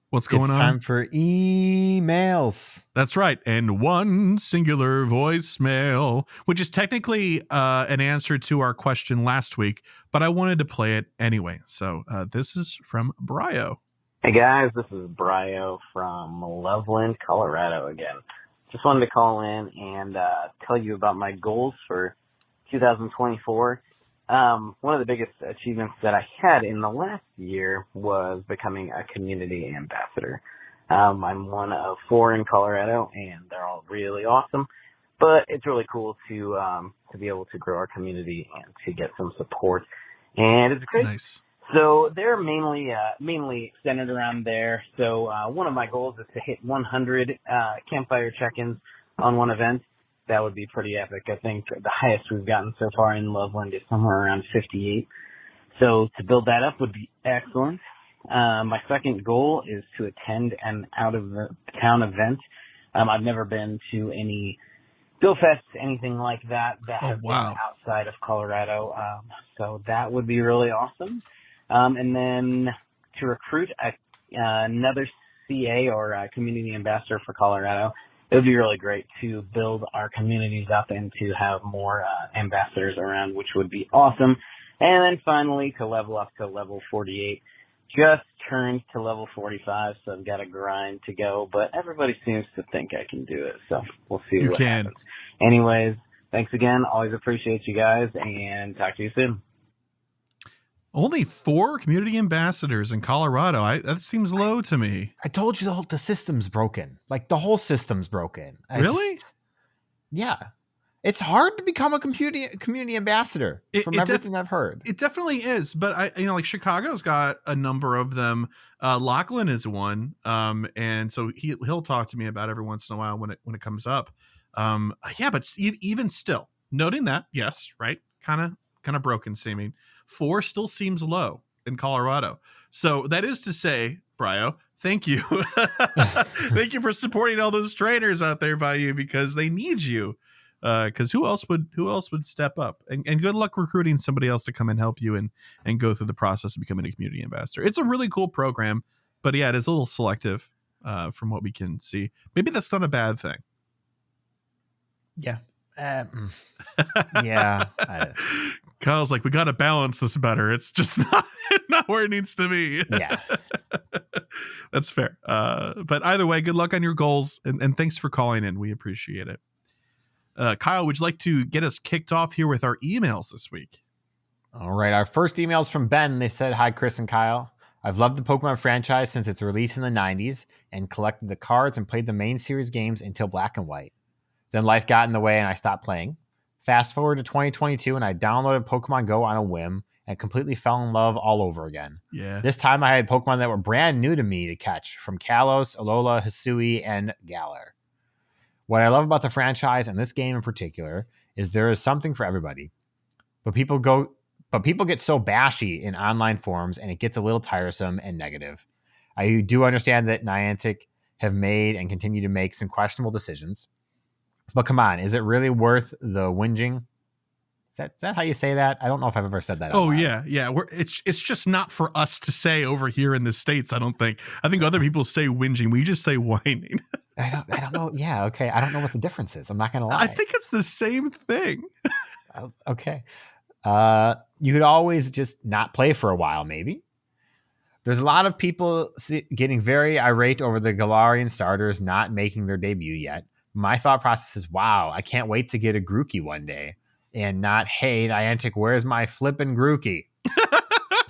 what's going on? It's time for emails. That's right. And one singular voicemail, which is technically an answer to our question last week, but I wanted to play it anyway. So this is from Bryo. Hey guys, this is Bryo from Loveland, Colorado again. Just wanted to call in and tell you about my goals for 2024. One of the biggest achievements that I had in the last year was becoming a community ambassador. I'm one of 4 in Colorado, and they're all really awesome. But it's really cool to be able to grow our community and to get some support. And it's great. Nice. So they're mainly centered around there. So one of my goals is to hit 100 campfire check-ins on one event. That would be pretty epic. I think the highest we've gotten so far in Loveland is somewhere around 58. So to build that up would be excellent. My second goal is to attend an out-of-town event. I've never been to any GOFest, anything like that have been outside of Colorado. So that would be really awesome. And then to recruit another CA or a community ambassador for Colorado, it would be really great to build our communities up and to have more ambassadors around, which would be awesome. And then finally, to level up to level 48. Just turned to level 45, so I've got a grind to go, but everybody seems to think I can do it, so we'll see what happens. Anyways, thanks again. Always appreciate you guys, and talk to you soon. Only 4 community ambassadors in Colorado. That seems low to me. I told you the system's broken. Like, the whole system's broken. Really? Yeah. It's hard to become a community ambassador from everything I've heard. It definitely is, but like Chicago's got a number of them. Lachlan is one, and so he'll talk to me about every once in a while when it comes up. Yeah, but even still, noting that, yes, right, kind of broken seeming. 4 still seems low in Colorado. So that is to say, Bryo, thank you, thank you for supporting all those trainers out there by you, because they need you. Because who else would step up? And good luck recruiting somebody else to come and help you and go through the process of becoming a community ambassador. It's a really cool program, but yeah, it is a little selective from what we can see. Maybe that's not a bad thing. Yeah. Yeah. Kyle's like, we got to balance this better. It's just not where it needs to be. Yeah. That's fair. But either way, good luck on your goals, and thanks for calling in. We appreciate it. Kyle, would you like to get us kicked off here with our emails this week? All right. Our first email is from Ben. They said, hi, Chris and Kyle. I've loved the Pokemon franchise since its release in the 90s and collected the cards and played the main series games until Black and White. Then life got in the way and I stopped playing. Fast forward to 2022 and I downloaded Pokemon Go on a whim and completely fell in love all over again. Yeah. This time I had Pokemon that were brand new to me to catch, from Kalos, Alola, Hisui, and Galar. What I love about the franchise and this game in particular is there is something for everybody. But people get so bashy in online forums and it gets a little tiresome and negative. I do understand that Niantic have made and continue to make some questionable decisions. But come on, is it really worth the whinging? Is that how you say that? I don't know if I've ever said that. Oh, yeah. It's just not for us to say over here in the States, I don't think. I think other people say whinging. We just say whining. I don't know. Yeah, okay. I don't know what the difference is. I'm not going to lie. I think it's the same thing. Okay. You could always just not play for a while, maybe. There's a lot of people getting very irate over the Galarian starters not making their debut yet. My thought process is, wow, I can't wait to get a Grookey one day. And not, hey, Niantic, where's my flippin' Grookey?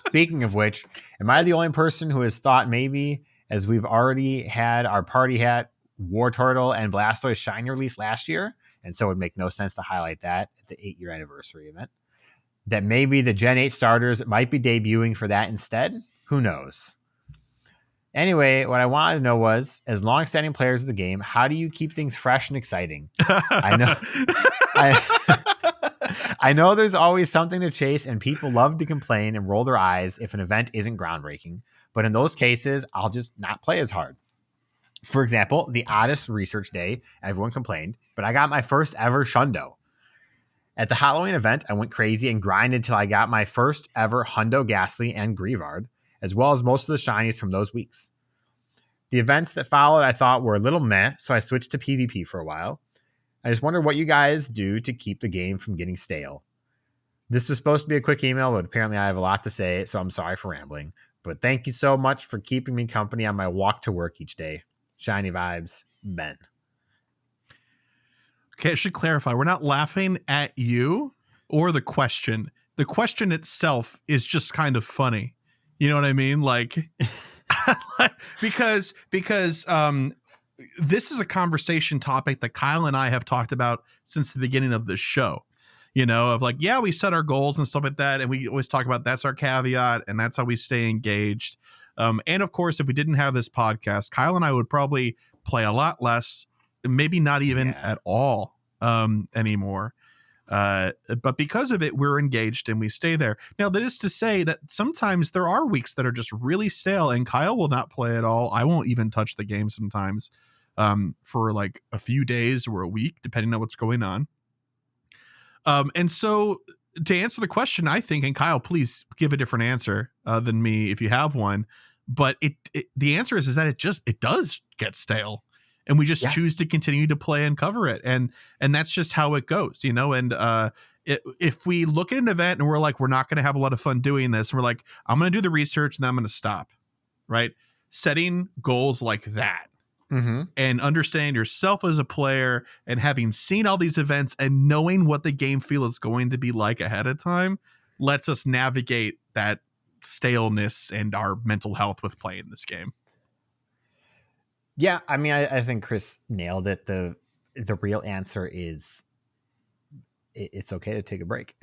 Speaking of which, am I the only person who has thought maybe, as we've already had our Party Hat, Wartortle, and Blastoise Shiny release last year, and so it would make no sense to highlight that at the 8-year anniversary event, that maybe the Gen 8 starters might be debuting for that instead? Who knows? Anyway, what I wanted to know was, as long-standing players of the game, how do you keep things fresh and exciting? I know there's always something to chase, and people love to complain and roll their eyes if an event isn't groundbreaking. But in those cases, I'll just not play as hard. For example, the oddest research day, everyone complained, but I got my first ever Shundo. At the Halloween event, I went crazy and grinded until I got my first ever Hundo Ghastly and Grievard, as well as most of the shinies from those weeks. The events that followed I thought were a little meh, so I switched to PvP for a while. I just wonder what you guys do to keep the game from getting stale. This was supposed to be a quick email, but apparently I have a lot to say, so I'm sorry for rambling. But thank you so much for keeping me company on my walk to work each day. Shiny vibes, Ben. Okay, I should clarify. We're not laughing at you or the question. The question itself is just kind of funny. You know what I mean? Like, because this is a conversation topic that Kyle and I have talked about since the beginning of the show. of like, yeah, we set our goals and stuff like that. And we always talk about that's our caveat and that's how we stay engaged. And of course, if we didn't have this podcast, Kyle and I would probably play a lot less, maybe not even at all anymore. But because of it, we're engaged and we stay there. Now, that is to say that sometimes there are weeks that are just really stale and Kyle will not play at all. I won't even touch the game sometimes for like a few days or a week, depending on what's going on. And so to answer the question, I think, and Kyle, please give a different answer than me if you have one. But the answer is that it does get stale. And we just choose to continue to play and cover it. And that's just how it goes, And if we look at an event and we're like, we're not going to have a lot of fun doing this, we're like, I'm going to do the research and then I'm going to stop. Right. Setting goals like that and understanding yourself as a player and having seen all these events and knowing what the game feel is going to be like ahead of time lets us navigate that staleness and our mental health with playing this game. Yeah, I mean, I think Chris nailed it. The real answer is it's okay to take a break.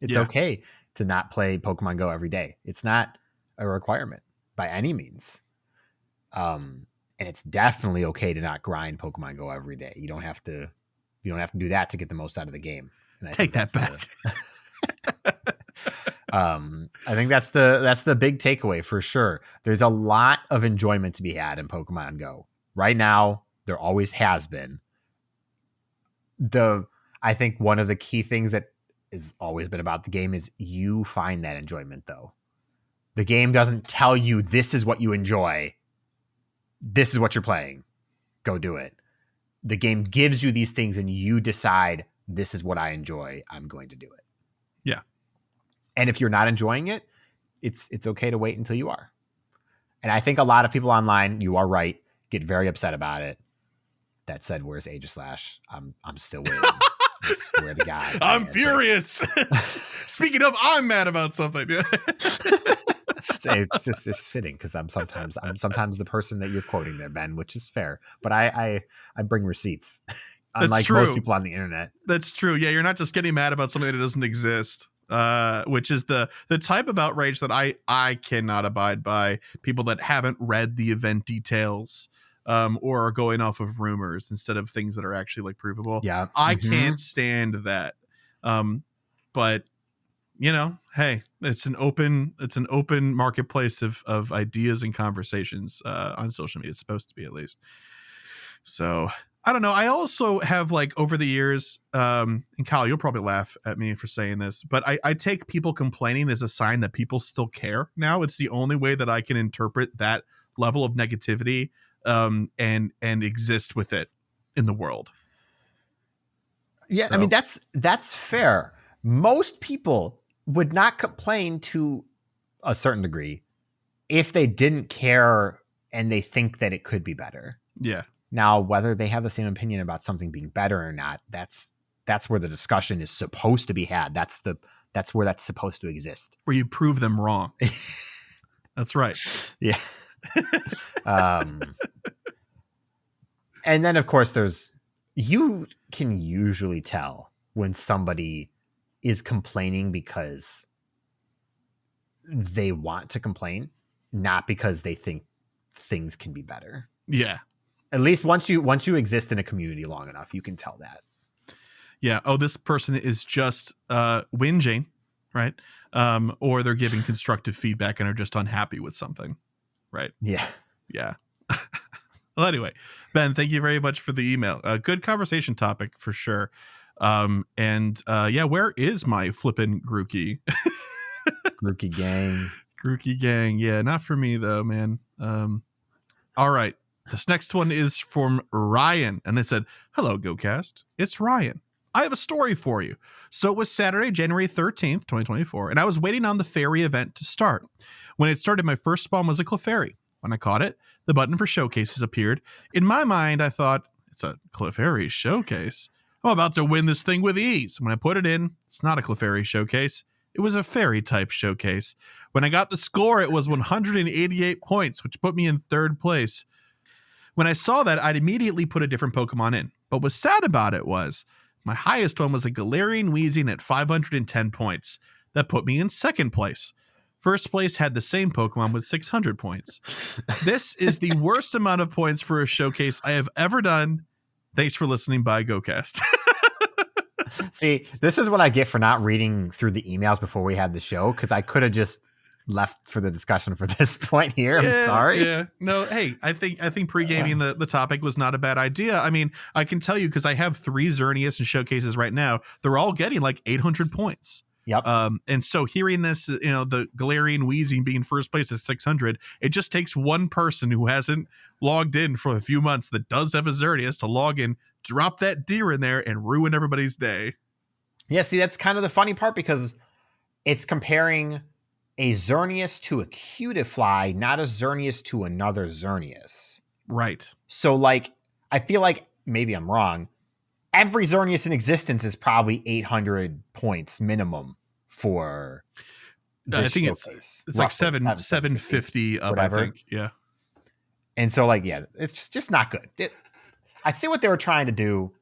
It's okay to not play Pokemon Go every day. It's not a requirement by any means. And it's definitely okay to not grind Pokemon Go every day. You don't have to do that to get the most out of the game. And I take that back. I think that's the big takeaway for sure. There's a lot of enjoyment to be had in Pokemon Go. Right now, there always has been. I think one of the key things that has always been about the game is you find that enjoyment, though. The game doesn't tell you this is what you enjoy. This is what you're playing. Go do it. The game gives you these things and you decide this is what I enjoy. I'm going to do it. Yeah. And if you're not enjoying it, it's okay to wait until you are. And I think a lot of people online, you are right, get very upset about it. That said, where's Aegislash? I'm still waiting. I swear to God. I'm furious. Speaking of, I'm mad about something. It's fitting because I'm sometimes the person that you're quoting there, Ben, which is fair. But I bring receipts. Unlike most people on the internet. That's true. Yeah, you're not just getting mad about something that doesn't exist. Which is the type of outrage that I cannot abide by. People that haven't read the event details or are going off of rumors instead of things that are actually like provable. Yeah, I can't stand that. But hey, it's an open marketplace of ideas and conversations on social media. It's supposed to be, at least. So I don't know. I also have, like, over the years, and Kyle, you'll probably laugh at me for saying this, but I take people complaining as a sign that people still care now. It's the only way that I can interpret that level of negativity and exist with it in the world. Yeah, so. I mean, that's fair. Most people would not complain to a certain degree if they didn't care and they think that it could be better. Yeah. Now, whether they have the same opinion about something being better or not, that's where the discussion is supposed to be had. That's where that's supposed to exist. Where you prove them wrong. That's right. Yeah. And then, of course, you can usually tell when somebody is complaining because they want to complain, not because they think things can be better. Yeah. At least once you exist in a community long enough, you can tell that. Yeah. Oh, this person is just whinging, right? Or they're giving constructive feedback and are just unhappy with something, right? Yeah. Yeah. Well, anyway, Ben, thank you very much for the email. A good conversation topic for sure. Yeah, where is my flippin' Grookey? Grookey gang. Grookey gang. Yeah, not for me though, man. All right. This next one is from Ryan, and it said, "Hello, GOCast. It's Ryan. I have a story for you. So it was Saturday, January 13th, 2024, and I was waiting on the fairy event to start. When it started, my first spawn was a Clefairy. When I caught it, the button for showcases appeared. In my mind, I thought, it's a Clefairy showcase. I'm about to win this thing with ease. When I put it in, it's not a Clefairy showcase. It was a fairy type showcase. When I got the score, it was 188 points, which put me in third place. When I saw that, I'd immediately put a different Pokemon in. But what's sad about it was My highest one was a Galarian Weezing at 510 points. That put me in second place. First place had the same Pokemon with 600 points. This is the worst amount of points for a showcase I have ever done. Thanks for listening. Bye, GOCast. See, this is what I get for not reading through the emails before we had the show, because I could have just left for the discussion for this point here. I'm sorry. Yeah. No, hey, I think pre-gaming the topic was not a bad idea. I mean, I can tell you because I have 3 Xerneas and showcases right now. They're all getting like 800 points. Yep. And so hearing this, the Galarian Weezing being first place at 600, it just takes one person who hasn't logged in for a few months that does have a Xerneas to log in, drop that deer in there, and ruin everybody's day. Yeah, see, that's kind of the funny part because it's comparing a Xerneas to a Cutiefly, not a Xerneas to another Xerneas. Right. So, like, I feel like, maybe I'm wrong, every Xerneas in existence is probably 800 points minimum for I think showcase. it's like 750 up, whatever. I think. Yeah. And so, like, yeah, it's just not good. I see what they were trying to do.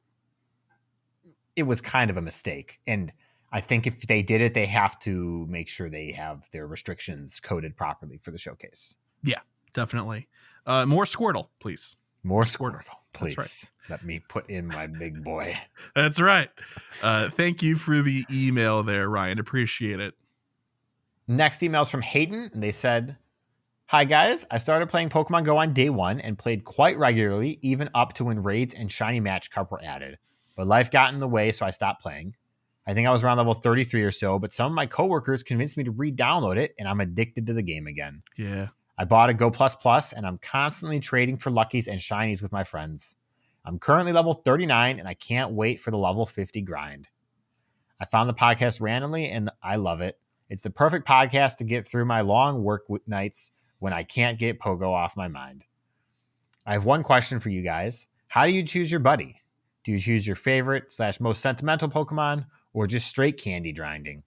It was kind of a mistake. And I think if they did it, they have to make sure they have their restrictions coded properly for the showcase. Yeah, definitely. More Squirtle, please. More Squirtle, please. That's right. Let me put in my big boy. That's right. Thank you for the email there, Ryan. Appreciate it. Next email's from Hayden, and they said, "Hi guys, I started playing Pokemon Go on day 1 and played quite regularly, even up to when raids and shiny match cup were added. But life got in the way, so I stopped playing. I think I was around level 33 or so, but some of my coworkers convinced me to re-download it, and I'm addicted to the game again. Yeah. I bought a Go++, and I'm constantly trading for Luckies and Shinies with my friends. I'm currently level 39, and I can't wait for the level 50 grind. I found the podcast randomly, and I love it. It's the perfect podcast to get through my long work nights when I can't get Pogo off my mind. I have one question for you guys. How do you choose your buddy? Do you choose your favorite / most sentimental Pokemon, or just straight candy grinding?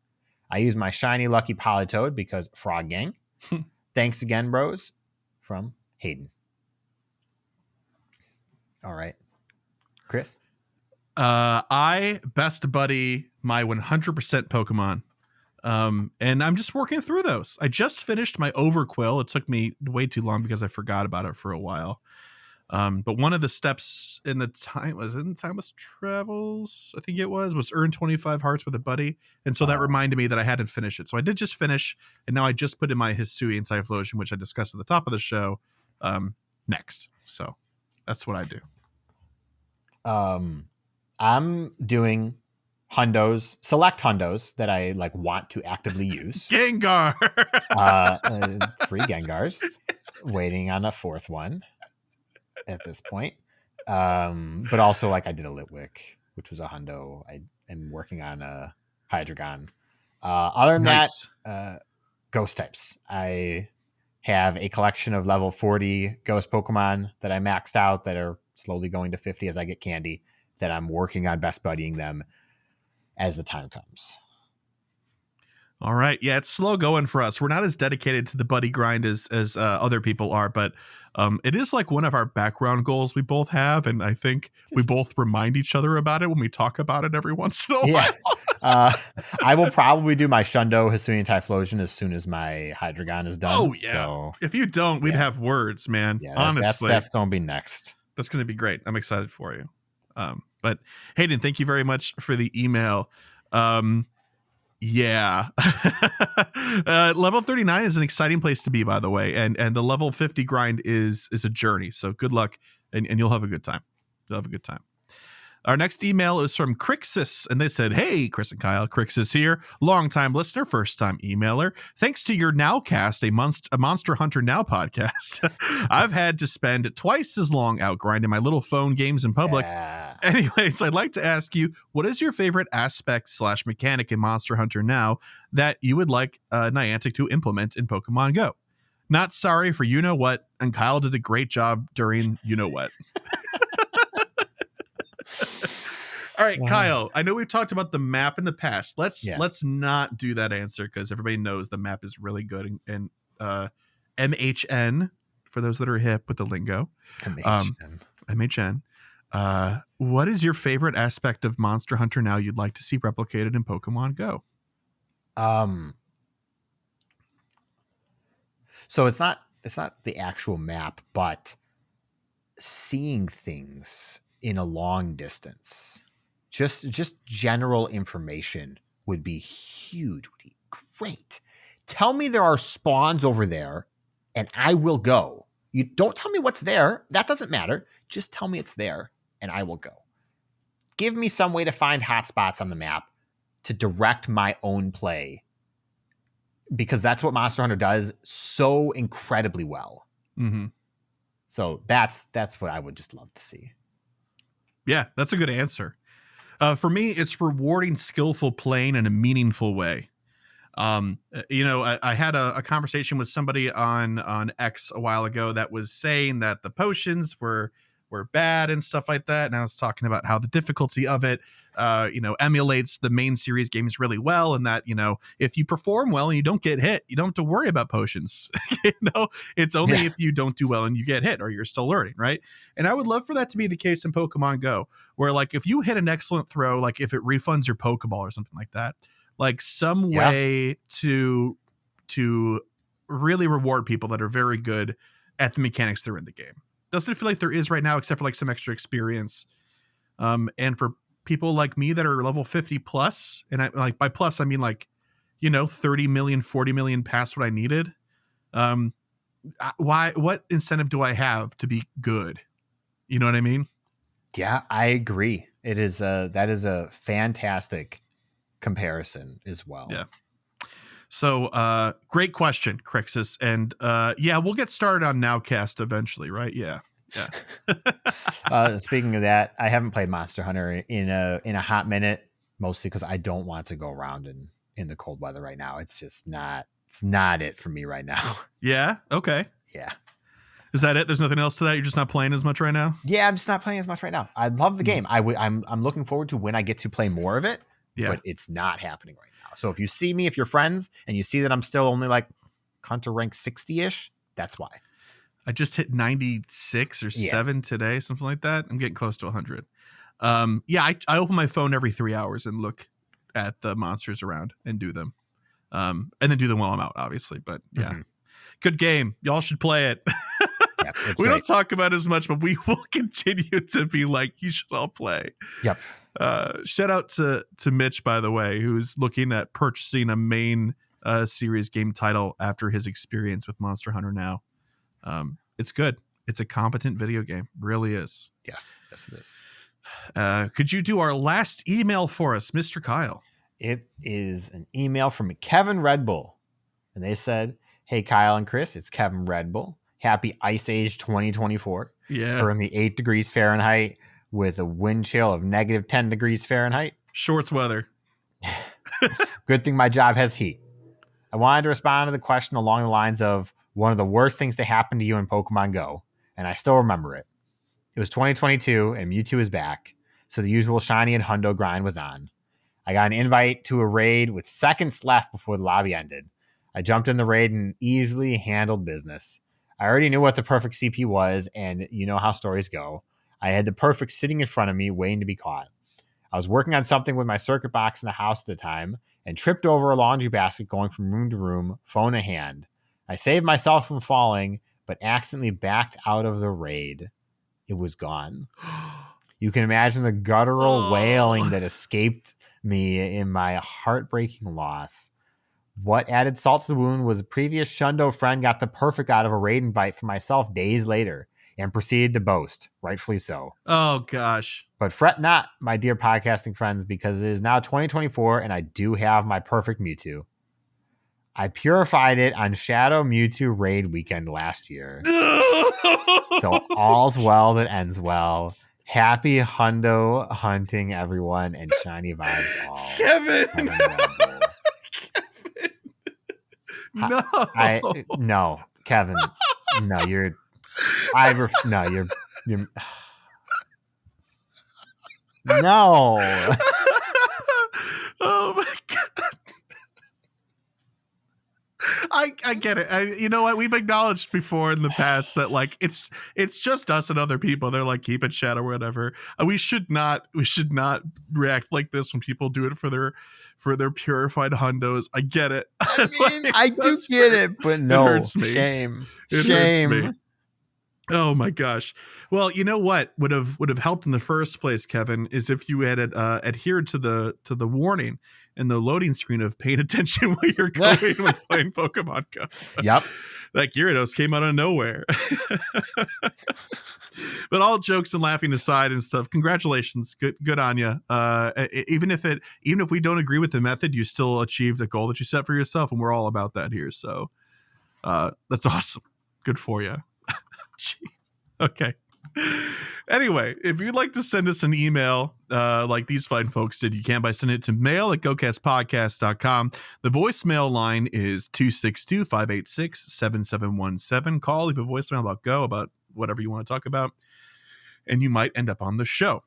I use my shiny lucky Politoed because Frog Gang. Thanks again, bros." From Hayden. All right. Chris? I best buddy my 100% Pokemon. And I'm just working through those. I just finished my Overquill. It took me way too long because I forgot about it for a while. But one of the steps in the Timeless Travels, I think it was earn 25 hearts with a buddy. And so that reminded me that I hadn't finished it. So I did just finish, and now I just put in my Hisui and Typhlosion, which I discussed at the top of the show, next. So that's what I do. I'm doing select hundos that I want to actively use. Gengar. 3 Gengars, waiting on a 4th one at this point. But also I did a Litwick, which was a hundo. I am working on a Hydreigon. Other than that, ghost types. I have a collection of level 40 ghost Pokemon that I maxed out that are slowly going to 50 as I get candy, that I'm working on best buddying them as the time comes. All right. Yeah, it's slow going for us. We're not as dedicated to the buddy grind as other people are, but it is one of our background goals we both have, and I think we both remind each other about it when we talk about it every once in a while. I will probably do my Shundo, Hisui, and Typhlosion as soon as my Hydreigon is done. Oh, yeah. So, if you don't, we'd have words, man. Yeah, honestly. That's going to be next. That's going to be great. I'm excited for you. But Hayden, thank you very much for the email. Yeah. Level 39 is an exciting place to be, by the way. And the level 50 grind is a journey. So good luck, and you'll have a good time. You'll have a good time. Our next email is from Crixus, and they said, "Hey, Chris and Kyle, Crixus here, longtime listener, first-time emailer. Thanks to your Nowcast, a Monster Hunter Now podcast, I've had to spend twice as long out grinding my little phone games in public. Yeah. Anyways, I'd like to ask you, what is your favorite aspect / mechanic in Monster Hunter Now that you would like Niantic to implement in Pokemon Go? Not sorry for you-know-what, and Kyle did a great job during you-know-what." All right, Kyle, I know we've talked about the map in the past. Let's not do that answer because everybody knows the map is really good. And MHN, for those that are hip with the lingo. MHN. MHN. What is your favorite aspect of Monster Hunter now you'd like to see replicated in Pokemon Go? So it's not the actual map, but seeing things in a long distance, just general information would be huge, would be great. Tell me there are spawns over there and I will go. You don't tell me what's there. That doesn't matter. Just tell me it's there and I will go. Give me some way to find hotspots on the map to direct my own play, because that's what Monster Hunter does so incredibly well. Mm-hmm. So that's what I would just love to see. Yeah, that's a good answer. For me, it's rewarding skillful playing in a meaningful way. I had a conversation with somebody on X a while ago that was saying that the potions were bad and stuff like that. And I was talking about how the difficulty of it, emulates the main series games really well. And that, if you perform well and you don't get hit, you don't have to worry about potions. It's only if you don't do well and you get hit or you're still learning. Right. And I would love for that to be the case in Pokemon Go, where like, if you hit an excellent throw, like if it refunds your Pokeball or something like that, like some way to really reward people that are very good at the mechanics that are in the game. Doesn't feel like there is right now, except for like some extra experience. And for people like me that are level 50 plus, and I like by plus, I mean like, 30 million, 40 million past what I needed. What incentive do I have to be good? You know what I mean? Yeah, I agree. That is a fantastic comparison as well. Yeah. So, great question, Crixus. And we'll get started on Nowcast eventually, right? Yeah. Speaking of that, I haven't played Monster Hunter in a hot minute, mostly because I don't want to go around in the cold weather right now. It's just not it for me right now. Yeah. Okay. Yeah. Is that it? There's nothing else to that? You're just not playing as much right now? Yeah, I'm just not playing as much right now. I love the game. I'm looking forward to when I get to play more of it. Yeah. But it's not happening right now. So if you see me, if you're friends and you see that I'm still only like Hunter rank 60-ish, that's why. I just hit 96 or 7 today, something like that. I'm getting close to 100. I open my phone every 3 hours and look at the monsters around and do them. And then do them while I'm out, obviously. But yeah, Good game. Y'all should play it. Yep, we don't talk about it as much, but we will continue to be like, you should all play. Yep. Shout out to Mitch, by the way, who's looking at purchasing a main series game title after his experience with Monster Hunter now. It's good. It's a competent video game. Really is. Yes, it is. Could you do our last email for us, Mr. Kyle? It is an email from Kevin Red Bull. And they said, hey, Kyle and Chris, it's Kevin Red Bull. Happy Ice Age 2024. Yeah. It's currently 8 degrees Fahrenheit with a wind chill of negative 10 degrees Fahrenheit. Shorts weather. Good thing my job has heat. I wanted to respond to the question along the lines of one of the worst things to happen to you in Pokemon Go. And I still remember it. It was 2022 and Mewtwo is back. So the usual shiny and hundo grind was on. I got an invite to a raid with seconds left before the lobby ended. I jumped in the raid and easily handled business. I already knew what the perfect CP was, and you know how stories go. I had the perfect sitting in front of me, waiting to be caught. I was working on something with my circuit box in the house at the time and tripped over a laundry basket going from room to room, phone in hand. I saved myself from falling, but accidentally backed out of the raid. It was gone. You can imagine the guttural wailing that escaped me in my heartbreaking loss. What added salt to the wound was a previous Shundo friend got the perfect out of a raid invite for myself days later and proceeded to boast, rightfully so. Oh, gosh. But fret not, my dear podcasting friends, because it is now 2024 and I do have my perfect Mewtwo. I purified it on Shadow Mewtwo raid weekend last year. So all's well that ends well. Happy hundo hunting, everyone, and shiny vibes all. Kevin! No, Kevin. No, you're. No. Oh my god! I get it. You know what? We've acknowledged before in the past that like it's just us and other people. They're like, keep it chat or whatever. We should not react like this when people do it for their purified hundos. I get it. I mean, I do get it, but no, it hurts me. Shame. It hurts me. Oh my gosh. Well, you know what would have helped in the first place, Kevin, is if you had adhered to the warning in the loading screen of paying attention while you're going when playing Pokemon Go. Yep. That Gyarados came out of nowhere. But all jokes and laughing aside and stuff, congratulations. Good on you. Even if we don't agree with the method, you still achieved a goal that you set for yourself, and we're all about that here. So that's awesome. Good for you. Jeez. Okay. Anyway, if you'd like to send us an email like these fine folks did, you can by sending it to mail@gocastpodcast.com. The voicemail line is 262-586-7717. Call, leave a voicemail about Go, about whatever you want to talk about, and you might end up on the show.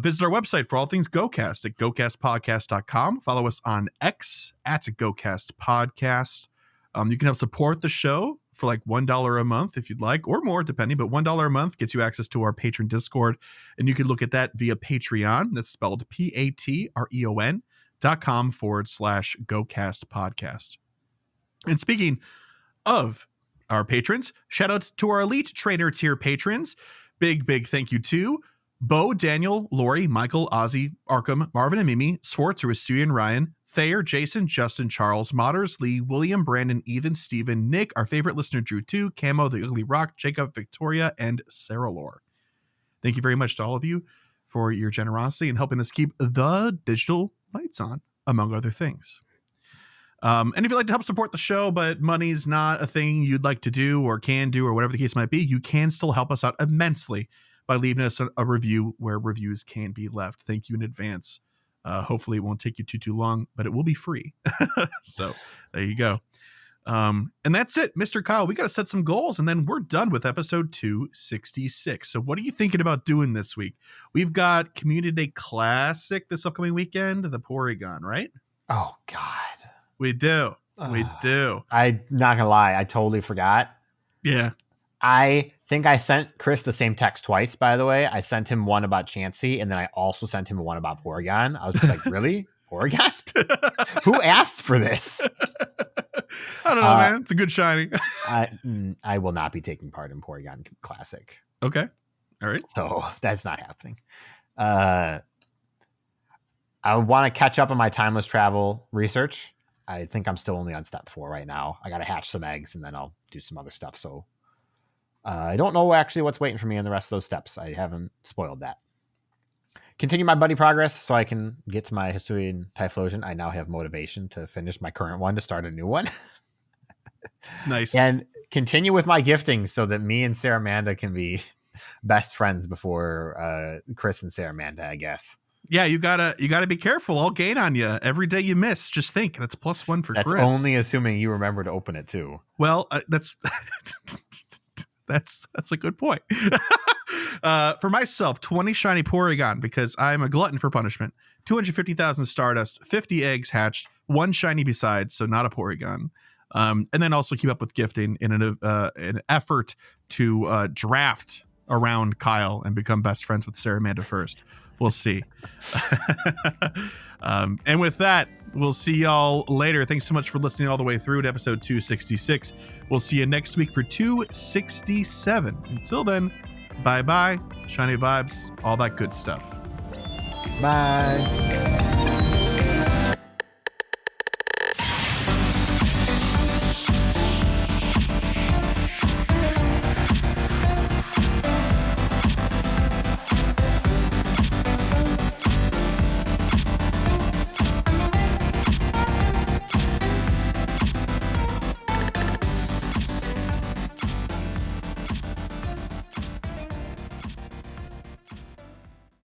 Visit our website for all things GoCast at gocastpodcast.com. Follow us on X at GoCast Podcast. You can help support the show for like $1 a month if you'd like, or more depending, but $1 a month gets you access to our patron Discord, and you can look at that via Patreon. That's spelled patreon.com/GoCast Podcast. And speaking of our patrons, shout out to our elite trainer tier patrons. Big thank you to Bo, Daniel, Lori, Michael, Ozzy, Arkham, Marvin and Mimi, Swartz, Rusui and Ryan, Thayer, Jason, Justin, Charles, Modders, Lee, William, Brandon, Ethan, Steven, Nick, our favorite listener, Drew 2, Camo, The Ugly Rock, Jacob, Victoria, and Sarah Lore. Thank you very much to all of you for your generosity and helping us keep the digital lights on, among other things. And if you'd like to help support the show, but money's not a thing you'd like to do or can do or whatever the case might be, you can still help us out immensely by leaving us a review where reviews can be left. Thank you in advance. Hopefully it won't take you too long, but it will be free. So there you go. And that's it, Mr. Kyle. We got to set some goals and then we're done with episode 266. So what are you thinking about doing this week? We've got Community Day Classic this upcoming weekend, the Porygon, right? Oh God. We do. We do. I'm not gonna lie, I totally forgot. Yeah. I think I sent Chris the same text twice, by the way. I sent him one about Chansey, and then I also sent him one about Porygon. I was just like, really? Porygon? Who asked for this? I don't know, man. It's a good shiny. I will not be taking part in Porygon Classic. Okay. All right. So that's not happening. I want to catch up on my timeless travel research. I think I'm still only on step 4 right now. I got to hatch some eggs, and then I'll do some other stuff. So I don't know actually what's waiting for me in the rest of those steps. I haven't spoiled that. Continue my buddy progress so I can get to my Hisuian Typhlosion. I now have motivation to finish my current one to start a new one. Nice. And continue with my gifting so that me and Saramanda can be best friends before Chris and Saramanda, I guess. Yeah, you gotta be careful. I'll gain on you every day you miss. Just think that's +1 for That's Chris. only assuming you remember to open it too. Well, that's a good point. For myself, 20 shiny Porygon because I'm a glutton for punishment. 250,000 Stardust, 50 eggs hatched, 1 shiny besides, so not a Porygon. And then also keep up with gifting in an effort to draft around Kyle and become best friends with Saramanda first. We'll see. And with that, we'll see y'all later. Thanks so much for listening all the way through to episode 266. We'll see you next week for 267. Until then, bye-bye. Shiny vibes, all that good stuff. Bye.